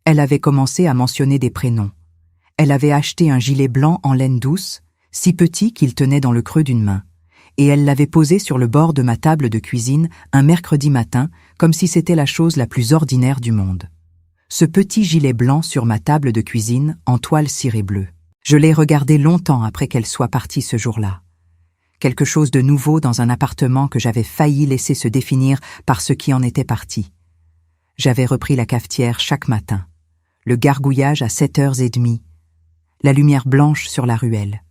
Elle avait commencé à mentionner des prénoms. Elle avait acheté un gilet blanc en laine douce, si petit qu'il tenait dans le creux d'une main, et elle l'avait posé sur le bord de ma table de cuisine un mercredi matin, comme si c'était la chose la plus ordinaire du monde. Ce petit gilet blanc sur ma table de cuisine en toile cirée bleue. Je l'ai regardé longtemps après qu'elle soit partie ce jour-là. Quelque chose de nouveau dans un appartement que j'avais failli laisser se définir par ce qui en était parti. J'avais repris la cafetière chaque matin, le gargouillage à 7h30, la lumière blanche sur la ruelle.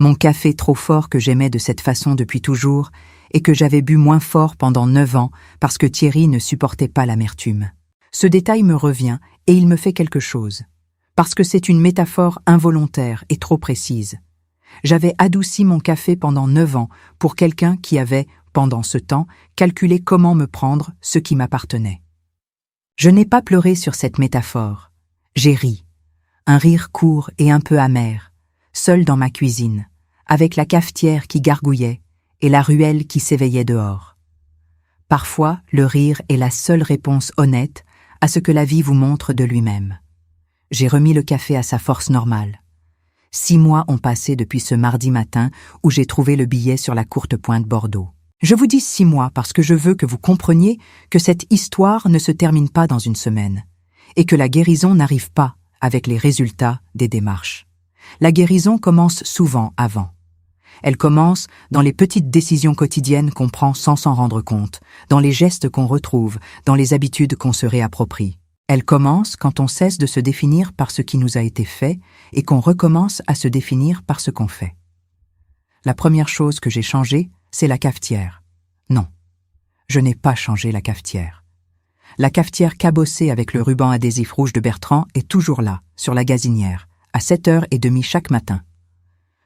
Mon café trop fort que j'aimais de cette façon depuis toujours et que j'avais bu moins fort pendant 9 ans parce que Thierry ne supportait pas l'amertume. Ce détail me revient et il me fait quelque chose, parce que c'est une métaphore involontaire et trop précise. J'avais adouci mon café pendant 9 ans pour quelqu'un qui avait, pendant ce temps, calculer comment me prendre ce qui m'appartenait. Je n'ai pas pleuré sur cette métaphore. J'ai ri. Un rire court et un peu amer, seul dans ma cuisine, avec la cafetière qui gargouillait et la ruelle qui s'éveillait dehors. Parfois, le rire est la seule réponse honnête à ce que la vie vous montre de lui-même. J'ai remis le café à sa force normale. 6 mois ont passé depuis ce mardi matin où j'ai trouvé le billet sur la courte pointe Bordeaux. Je vous dis 6 mois parce que je veux que vous compreniez que cette histoire ne se termine pas dans une semaine et que la guérison n'arrive pas avec les résultats des démarches. La guérison commence souvent avant. Elle commence dans les petites décisions quotidiennes qu'on prend sans s'en rendre compte, dans les gestes qu'on retrouve, dans les habitudes qu'on se réapproprie. Elle commence quand on cesse de se définir par ce qui nous a été fait et qu'on recommence à se définir par ce qu'on fait. La première chose que j'ai changée, c'est la cafetière. Non, je n'ai pas changé la cafetière. La cafetière cabossée avec le ruban adhésif rouge de Bertrand est toujours là, sur la gazinière, à 7h30 chaque matin.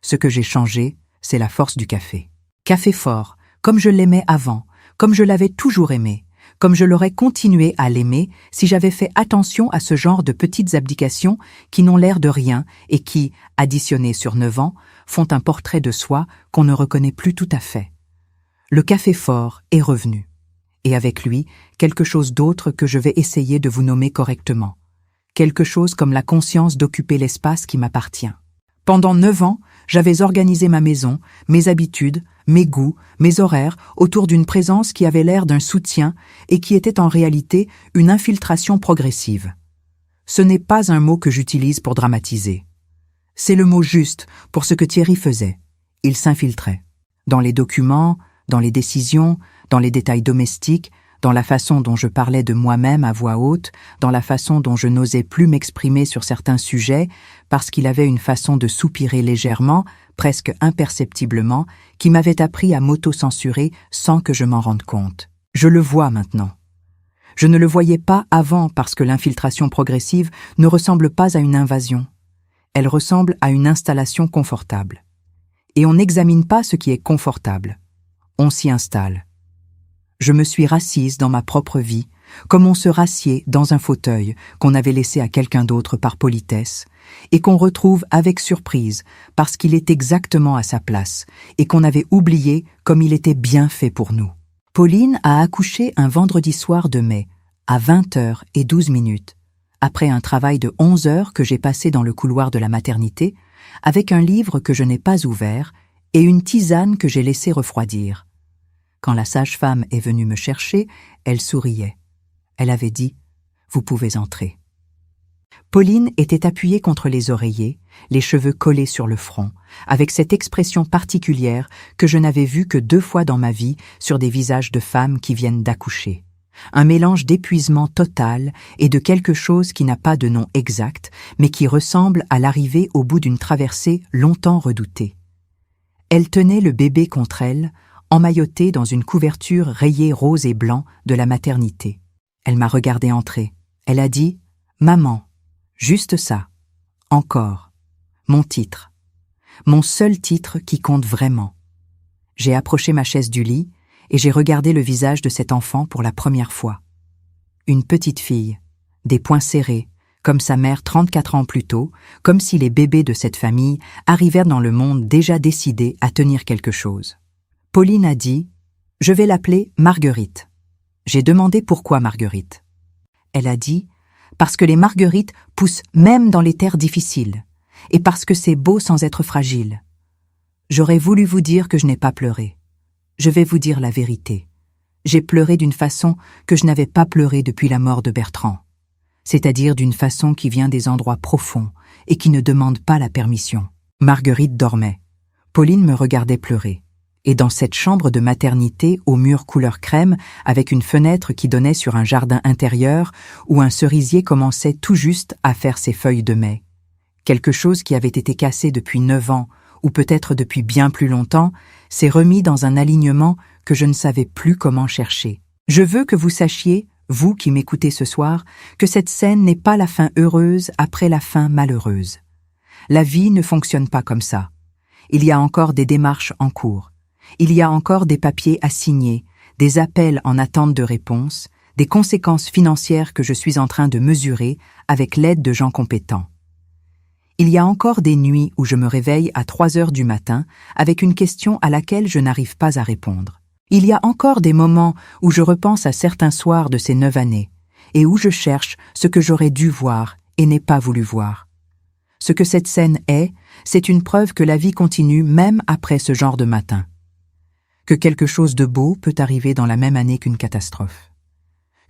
Ce que j'ai changé, c'est la force du café. Café fort, comme je l'aimais avant, comme je l'avais toujours aimé, comme je l'aurais continué à l'aimer si j'avais fait attention à ce genre de petites abdications qui n'ont l'air de rien et qui, additionnées sur 9 ans, font un portrait de soi qu'on ne reconnaît plus tout à fait. Le café fort est revenu. Et avec lui, quelque chose d'autre que je vais essayer de vous nommer correctement. Quelque chose comme la conscience d'occuper l'espace qui m'appartient. Pendant 9 ans, j'avais organisé ma maison, mes habitudes, mes goûts, mes horaires autour d'une présence qui avait l'air d'un soutien et qui était en réalité une infiltration progressive. Ce n'est pas un mot que j'utilise pour dramatiser. C'est le mot juste pour ce que Thierry faisait. Il s'infiltrait. Dans les documents, dans les décisions, dans les détails domestiques, dans la façon dont je parlais de moi-même à voix haute, dans la façon dont je n'osais plus m'exprimer sur certains sujets, parce qu'il avait une façon de soupirer légèrement, presque imperceptiblement, qui m'avait appris à m'auto-censurer sans que je m'en rende compte. Je le vois maintenant. Je ne le voyais pas avant parce que l'infiltration progressive ne ressemble pas à une invasion. Elle ressemble à une installation confortable. Et on n'examine pas ce qui est confortable. On s'y installe. Je me suis rassise dans ma propre vie, comme on se rassied dans un fauteuil qu'on avait laissé à quelqu'un d'autre par politesse, et qu'on retrouve avec surprise parce qu'il est exactement à sa place, et qu'on avait oublié comme il était bien fait pour nous. Pauline a accouché un vendredi soir de mai, à 20h12, après un travail de 11 heures que j'ai passé dans le couloir de la maternité, avec un livre que je n'ai pas ouvert et une tisane que j'ai laissé refroidir. Quand la sage-femme est venue me chercher, elle souriait. Elle avait dit « Vous pouvez entrer ». Pauline était appuyée contre les oreillers, les cheveux collés sur le front, avec cette expression particulière que je n'avais vue que 2 fois dans ma vie sur des visages de femmes qui viennent d'accoucher. Un mélange d'épuisement total et de quelque chose qui n'a pas de nom exact, mais qui ressemble à l'arrivée au bout d'une traversée longtemps redoutée. Elle tenait le bébé contre elle, emmailloté dans une couverture rayée rose et blanc de la maternité. Elle m'a regardé entrer. Elle a dit « Maman, juste ça, encore, mon titre, mon seul titre qui compte vraiment ». J'ai approché ma chaise du lit et j'ai regardé le visage de cet enfant pour la première fois. Une petite fille, des poings serrés, comme sa mère 34 ans plus tôt, comme si les bébés de cette famille arrivèrent dans le monde déjà décidés à tenir quelque chose. Pauline a dit « Je vais l'appeler Marguerite ». J'ai demandé pourquoi Marguerite. Elle a dit « Parce que les marguerites poussent même dans les terres difficiles, et parce que c'est beau sans être fragile. » J'aurais voulu vous dire que je n'ai pas pleuré. Je vais vous dire la vérité. J'ai pleuré d'une façon que je n'avais pas pleuré depuis la mort de Bertrand, c'est-à-dire d'une façon qui vient des endroits profonds et qui ne demande pas la permission. Marguerite dormait. Pauline me regardait pleurer. Et dans cette chambre de maternité aux murs couleur crème, avec une fenêtre qui donnait sur un jardin intérieur où un cerisier commençait tout juste à faire ses feuilles de mai, quelque chose qui avait été cassé depuis 9 ans, ou peut-être depuis bien plus longtemps, s'est remis dans un alignement que je ne savais plus comment chercher. Je veux que vous sachiez, vous qui m'écoutez ce soir, que cette scène n'est pas la fin heureuse après la fin malheureuse. La vie ne fonctionne pas comme ça. Il y a encore des démarches en cours. Il y a encore des papiers à signer, des appels en attente de réponse, des conséquences financières que je suis en train de mesurer avec l'aide de gens compétents. Il y a encore des nuits où je me réveille à 3 heures du matin avec une question à laquelle je n'arrive pas à répondre. Il y a encore des moments où je repense à certains soirs de ces 9 années et où je cherche ce que j'aurais dû voir et n'ai pas voulu voir. Ce que cette scène est, c'est une preuve que la vie continue même après ce genre de matin. Que quelque chose de beau peut arriver dans la même année qu'une catastrophe.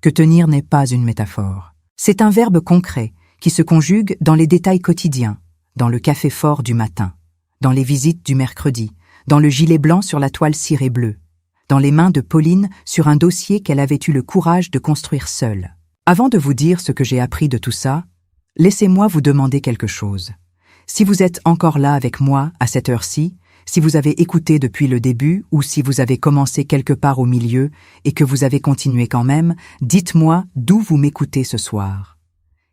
Que tenir n'est pas une métaphore. C'est un verbe concret qui se conjugue dans les détails quotidiens, dans le café fort du matin, dans les visites du mercredi, dans le gilet blanc sur la toile cirée bleue, dans les mains de Pauline sur un dossier qu'elle avait eu le courage de construire seule. Avant de vous dire ce que j'ai appris de tout ça, laissez-moi vous demander quelque chose. Si vous êtes encore là avec moi à cette heure-ci, si vous avez écouté depuis le début ou si vous avez commencé quelque part au milieu et que vous avez continué quand même, dites-moi d'où vous m'écoutez ce soir.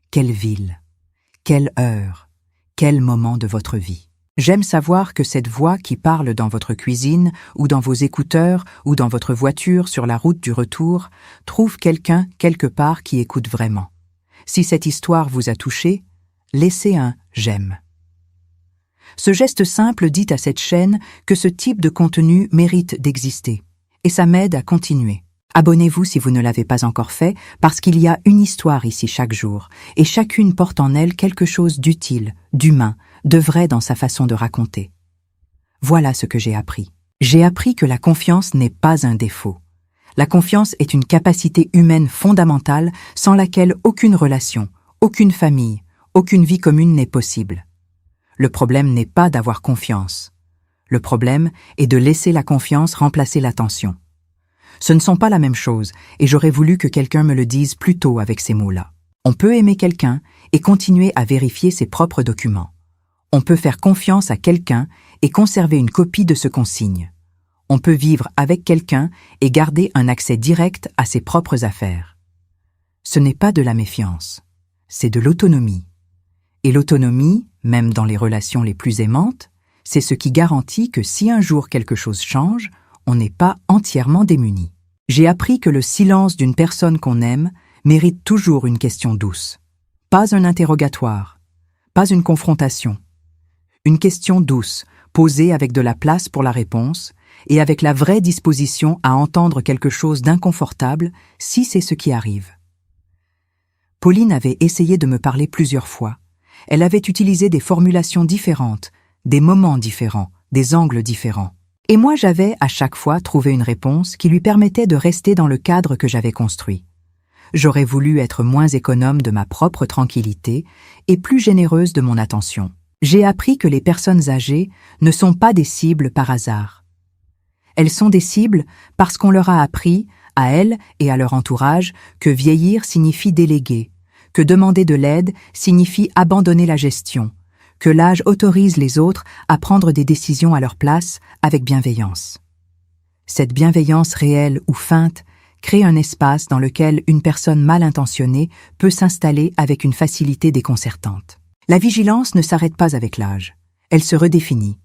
Quelle ville, quelle heure, quel moment de votre vie. J'aime savoir que cette voix qui parle dans votre cuisine ou dans vos écouteurs ou dans votre voiture sur la route du retour trouve quelqu'un quelque part qui écoute vraiment. Si cette histoire vous a touché, laissez un « j'aime ». Ce geste simple dit à cette chaîne que ce type de contenu mérite d'exister, et ça m'aide à continuer. Abonnez-vous si vous ne l'avez pas encore fait, parce qu'il y a une histoire ici chaque jour, et chacune porte en elle quelque chose d'utile, d'humain, de vrai dans sa façon de raconter. Voilà ce que j'ai appris. J'ai appris que la confiance n'est pas un défaut. La confiance est une capacité humaine fondamentale sans laquelle aucune relation, aucune famille, aucune vie commune n'est possible. Le problème n'est pas d'avoir confiance. Le problème est de laisser la confiance remplacer l'attention. Ce ne sont pas la même chose, et j'aurais voulu que quelqu'un me le dise plus tôt avec ces mots-là. On peut aimer quelqu'un et continuer à vérifier ses propres documents. On peut faire confiance à quelqu'un et conserver une copie de ce qu'on signe. On peut vivre avec quelqu'un et garder un accès direct à ses propres affaires. Ce n'est pas de la méfiance, c'est de l'autonomie. Et l'autonomie, même dans les relations les plus aimantes, c'est ce qui garantit que si un jour quelque chose change, on n'est pas entièrement démuni. J'ai appris que le silence d'une personne qu'on aime mérite toujours une question douce. Pas un interrogatoire, pas une confrontation. Une question douce, posée avec de la place pour la réponse et avec la vraie disposition à entendre quelque chose d'inconfortable si c'est ce qui arrive. Pauline avait essayé de me parler plusieurs fois. Elle avait utilisé des formulations différentes, des moments différents, des angles différents. Et moi j'avais à chaque fois trouvé une réponse qui lui permettait de rester dans le cadre que j'avais construit. J'aurais voulu être moins économe de ma propre tranquillité et plus généreuse de mon attention. J'ai appris que les personnes âgées ne sont pas des cibles par hasard. Elles sont des cibles parce qu'on leur a appris, à elles et à leur entourage, que vieillir signifie déléguer, que demander de l'aide signifie abandonner la gestion, que l'âge autorise les autres à prendre des décisions à leur place avec bienveillance. Cette bienveillance réelle ou feinte crée un espace dans lequel une personne mal intentionnée peut s'installer avec une facilité déconcertante. La vigilance ne s'arrête pas avec l'âge, elle se redéfinit.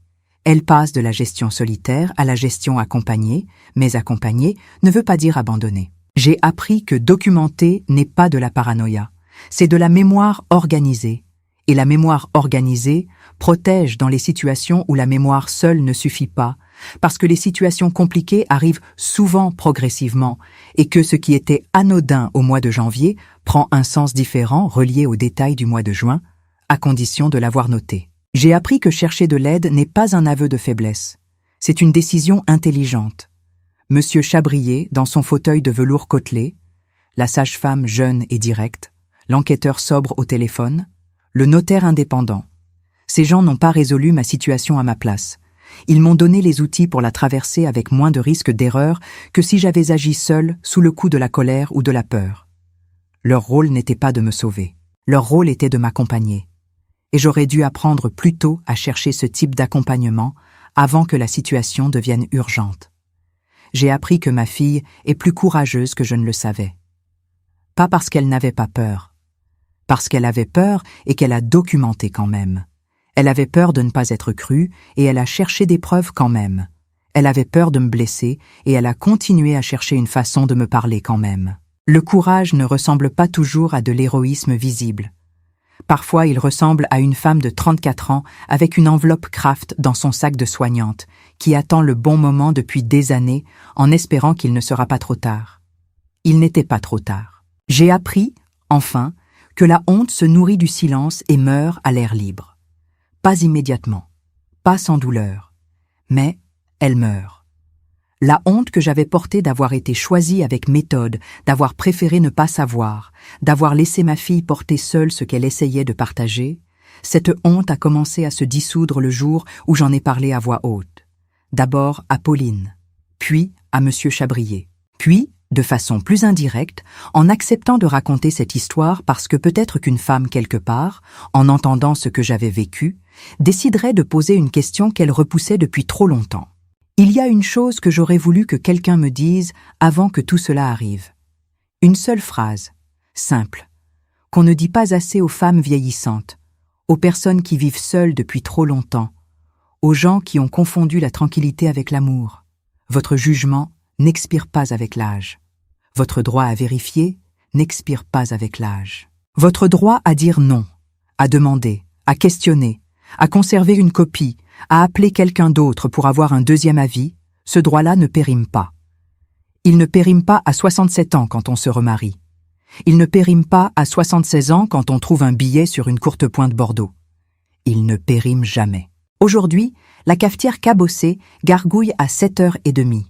Elle passe de la gestion solitaire à la gestion accompagnée, mais accompagnée ne veut pas dire abandonner. J'ai appris que documenter n'est pas de la paranoïa, c'est de la mémoire organisée. Et la mémoire organisée protège dans les situations où la mémoire seule ne suffit pas, parce que les situations compliquées arrivent souvent progressivement, et que ce qui était anodin au mois de janvier prend un sens différent relié aux détails du mois de juin, à condition de l'avoir noté. J'ai appris que chercher de l'aide n'est pas un aveu de faiblesse, c'est une décision intelligente. Monsieur Chabrier, dans son fauteuil de velours côtelé, la sage-femme jeune et directe, l'enquêteur sobre au téléphone, le notaire indépendant. Ces gens n'ont pas résolu ma situation à ma place. Ils m'ont donné les outils pour la traverser avec moins de risques d'erreur que si j'avais agi seul sous le coup de la colère ou de la peur. Leur rôle n'était pas de me sauver. Leur rôle était de m'accompagner. Et j'aurais dû apprendre plus tôt à chercher ce type d'accompagnement avant que la situation devienne urgente. J'ai appris que ma fille est plus courageuse que je ne le savais. Pas parce qu'elle n'avait pas peur. Parce qu'elle avait peur et qu'elle a documenté quand même. Elle avait peur de ne pas être crue et elle a cherché des preuves quand même. Elle avait peur de me blesser et elle a continué à chercher une façon de me parler quand même. Le courage ne ressemble pas toujours à de l'héroïsme visible. Parfois, il ressemble à une femme de 34 ans avec une enveloppe Kraft dans son sac de soignante, qui attend le bon moment depuis des années en espérant qu'il ne sera pas trop tard. Il n'était pas trop tard. J'ai appris, enfin, que la honte se nourrit du silence et meurt à l'air libre. Pas immédiatement, pas sans douleur, mais elle meurt. La honte que j'avais portée d'avoir été choisie avec méthode, d'avoir préféré ne pas savoir, d'avoir laissé ma fille porter seule ce qu'elle essayait de partager, cette honte a commencé à se dissoudre le jour où j'en ai parlé à voix haute. D'abord à Pauline, puis à Monsieur Chabrier, puis, de façon plus indirecte, en acceptant de raconter cette histoire parce que peut-être qu'une femme quelque part, en entendant ce que j'avais vécu, déciderait de poser une question qu'elle repoussait depuis trop longtemps. Il y a une chose que j'aurais voulu que quelqu'un me dise avant que tout cela arrive. Une seule phrase, simple, qu'on ne dit pas assez aux femmes vieillissantes, aux personnes qui vivent seules depuis trop longtemps, aux gens qui ont confondu la tranquillité avec l'amour. Votre jugement n'expire pas avec l'âge. Votre droit à vérifier n'expire pas avec l'âge. Votre droit à dire non, à demander, à questionner, à conserver une copie, à appeler quelqu'un d'autre pour avoir un deuxième avis, ce droit-là ne périme pas. Il ne périme pas à 67 ans quand on se remarie. Il ne périme pas à 76 ans quand on trouve un billet sur une courte pointe Bordeaux. Il ne périme jamais. Aujourd'hui, la cafetière cabossée gargouille à 7h30.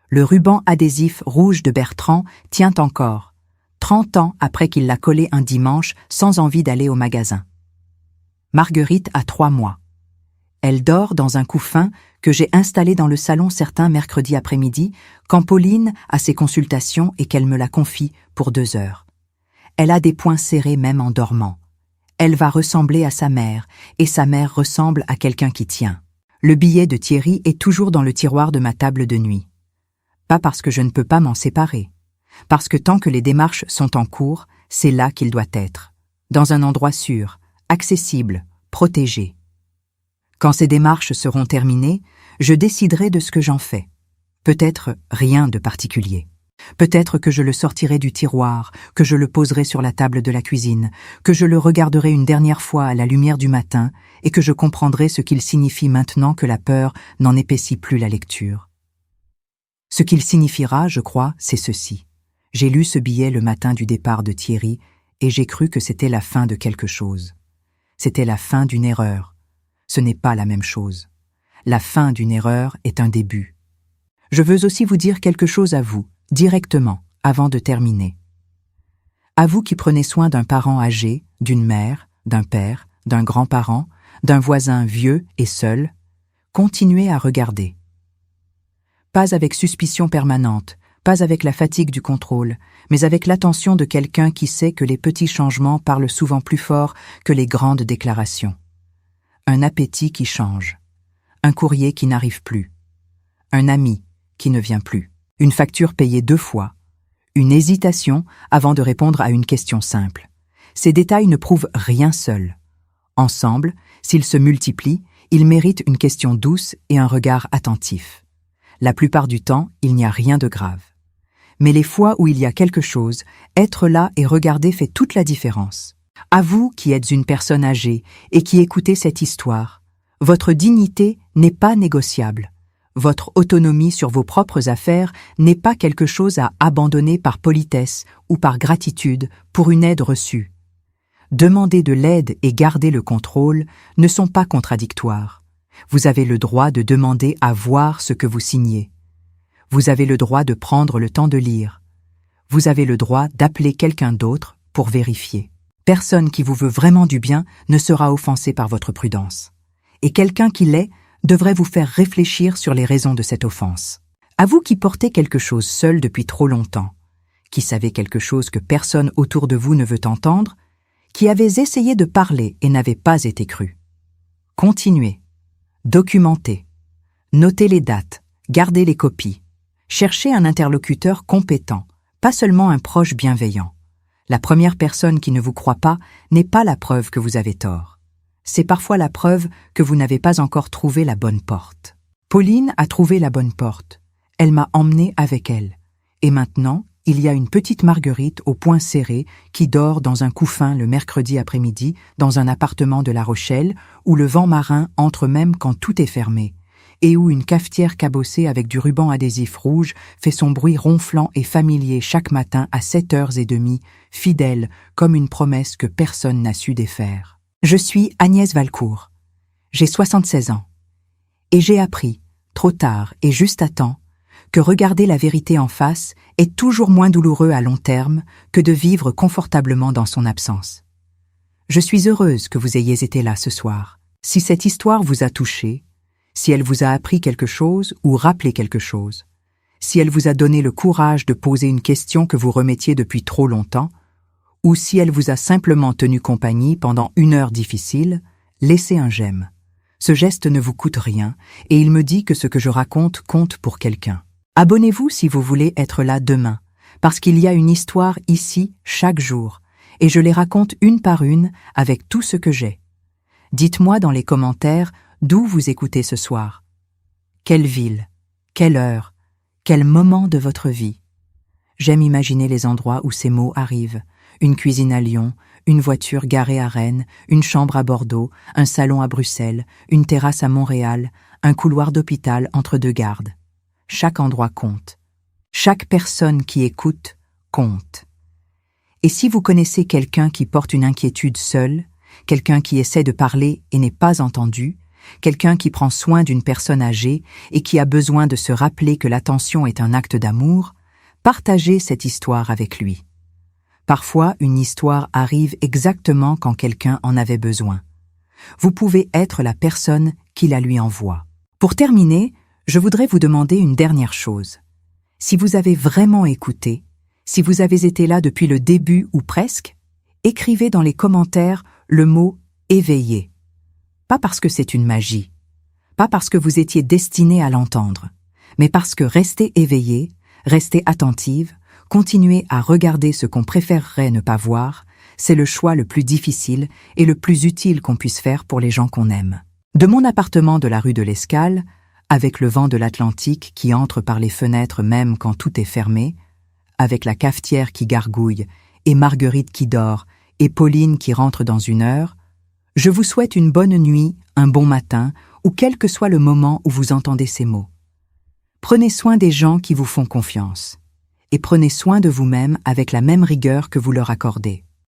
Le ruban adhésif rouge de Bertrand tient encore, 30 ans après qu'il l'a collé un dimanche sans envie d'aller au magasin. Marguerite a 3 mois. Elle dort dans un couffin que j'ai installé dans le salon certains mercredis après-midi quand Pauline a ses consultations et qu'elle me la confie pour 2 heures. Elle a des poings serrés même en dormant. Elle va ressembler à sa mère et sa mère ressemble à quelqu'un qui tient. Le billet de Thierry est toujours dans le tiroir de ma table de nuit. Pas parce que je ne peux pas m'en séparer. Parce que tant que les démarches sont en cours, c'est là qu'il doit être. Dans un endroit sûr, accessible, protégé. Quand ces démarches seront terminées, je déciderai de ce que j'en fais. Peut-être rien de particulier. Peut-être que je le sortirai du tiroir, que je le poserai sur la table de la cuisine, que je le regarderai une dernière fois à la lumière du matin et que je comprendrai ce qu'il signifie maintenant que la peur n'en épaissit plus la lecture. Ce qu'il signifiera, je crois, c'est ceci. J'ai lu ce billet le matin du départ de Thierry et j'ai cru que c'était la fin de quelque chose. C'était la fin d'une erreur. Ce n'est pas la même chose. La fin d'une erreur est un début. Je veux aussi vous dire quelque chose à vous, directement, avant de terminer. À vous qui prenez soin d'un parent âgé, d'une mère, d'un père, d'un grand-parent, d'un voisin vieux et seul, continuez à regarder. Pas avec suspicion permanente, pas avec la fatigue du contrôle, mais avec l'attention de quelqu'un qui sait que les petits changements parlent souvent plus fort que les grandes déclarations. Un appétit qui change, un courrier qui n'arrive plus, un ami qui ne vient plus, une facture payée 2 fois, une hésitation avant de répondre à une question simple. Ces détails ne prouvent rien seuls. Ensemble, s'ils se multiplient, ils méritent une question douce et un regard attentif. La plupart du temps, il n'y a rien de grave. Mais les fois où il y a quelque chose, être là et regarder fait toute la différence. À vous qui êtes une personne âgée et qui écoutez cette histoire, votre dignité n'est pas négociable. Votre autonomie sur vos propres affaires n'est pas quelque chose à abandonner par politesse ou par gratitude pour une aide reçue. Demander de l'aide et garder le contrôle ne sont pas contradictoires. Vous avez le droit de demander à voir ce que vous signez. Vous avez le droit de prendre le temps de lire. Vous avez le droit d'appeler quelqu'un d'autre pour vérifier. Personne qui vous veut vraiment du bien ne sera offensé par votre prudence. Et quelqu'un qui l'est devrait vous faire réfléchir sur les raisons de cette offense. À vous qui portez quelque chose seul depuis trop longtemps, qui savez quelque chose que personne autour de vous ne veut entendre, qui avez essayé de parler et n'avez pas été cru. Continuez, documentez, notez les dates, gardez les copies, cherchez un interlocuteur compétent, pas seulement un proche bienveillant. La première personne qui ne vous croit pas n'est pas la preuve que vous avez tort. C'est parfois la preuve que vous n'avez pas encore trouvé la bonne porte. Pauline a trouvé la bonne porte. Elle m'a emmené avec elle. Et maintenant, il y a une petite Marguerite au poing serré qui dort dans un couffin le mercredi après-midi dans un appartement de La Rochelle où le vent marin entre même quand tout est fermé et où une cafetière cabossée avec du ruban adhésif rouge fait son bruit ronflant et familier chaque matin à 7h30, fidèle comme une promesse que personne n'a su défaire. Je suis Agnès Valcourt. J'ai 76 ans. Et j'ai appris, trop tard et juste à temps, que regarder la vérité en face est toujours moins douloureux à long terme que de vivre confortablement dans son absence. Je suis heureuse que vous ayez été là ce soir. Si cette histoire vous a touché, si elle vous a appris quelque chose ou rappelé quelque chose, si elle vous a donné le courage de poser une question que vous remettiez depuis trop longtemps, ou si elle vous a simplement tenu compagnie pendant une heure difficile, laissez un j'aime. Ce geste ne vous coûte rien et il me dit que ce que je raconte compte pour quelqu'un. Abonnez-vous si vous voulez être là demain, parce qu'il y a une histoire ici chaque jour, et je les raconte une par une avec tout ce que j'ai. Dites-moi dans les commentaires d'où vous écoutez ce soir. Quelle ville, quelle heure, quel moment de votre vie. J'aime imaginer les endroits où ces mots arrivent. Une cuisine à Lyon, une voiture garée à Rennes, une chambre à Bordeaux, un salon à Bruxelles, une terrasse à Montréal, un couloir d'hôpital entre deux gardes. Chaque endroit compte. Chaque personne qui écoute compte. Et si vous connaissez quelqu'un qui porte une inquiétude seul, quelqu'un qui essaie de parler et n'est pas entendu, quelqu'un qui prend soin d'une personne âgée et qui a besoin de se rappeler que l'attention est un acte d'amour, partagez cette histoire avec lui. Parfois, une histoire arrive exactement quand quelqu'un en avait besoin. Vous pouvez être la personne qui la lui envoie. Pour terminer, je voudrais vous demander une dernière chose. Si vous avez vraiment écouté, si vous avez été là depuis le début ou presque, écrivez dans les commentaires le mot « éveillé ». Pas parce que c'est une magie, pas parce que vous étiez destiné à l'entendre, mais parce que rester éveillé, rester attentive, continuer à regarder ce qu'on préférerait ne pas voir, c'est le choix le plus difficile et le plus utile qu'on puisse faire pour les gens qu'on aime. De mon appartement de la rue de l'Escale, avec le vent de l'Atlantique qui entre par les fenêtres même quand tout est fermé, avec la cafetière qui gargouille, et Marguerite qui dort, et Pauline qui rentre dans une heure, je vous souhaite une bonne nuit, un bon matin, ou quel que soit le moment où vous entendez ces mots. Prenez soin des gens qui vous font confiance, et prenez soin de vous-même avec la même rigueur que vous leur accordez.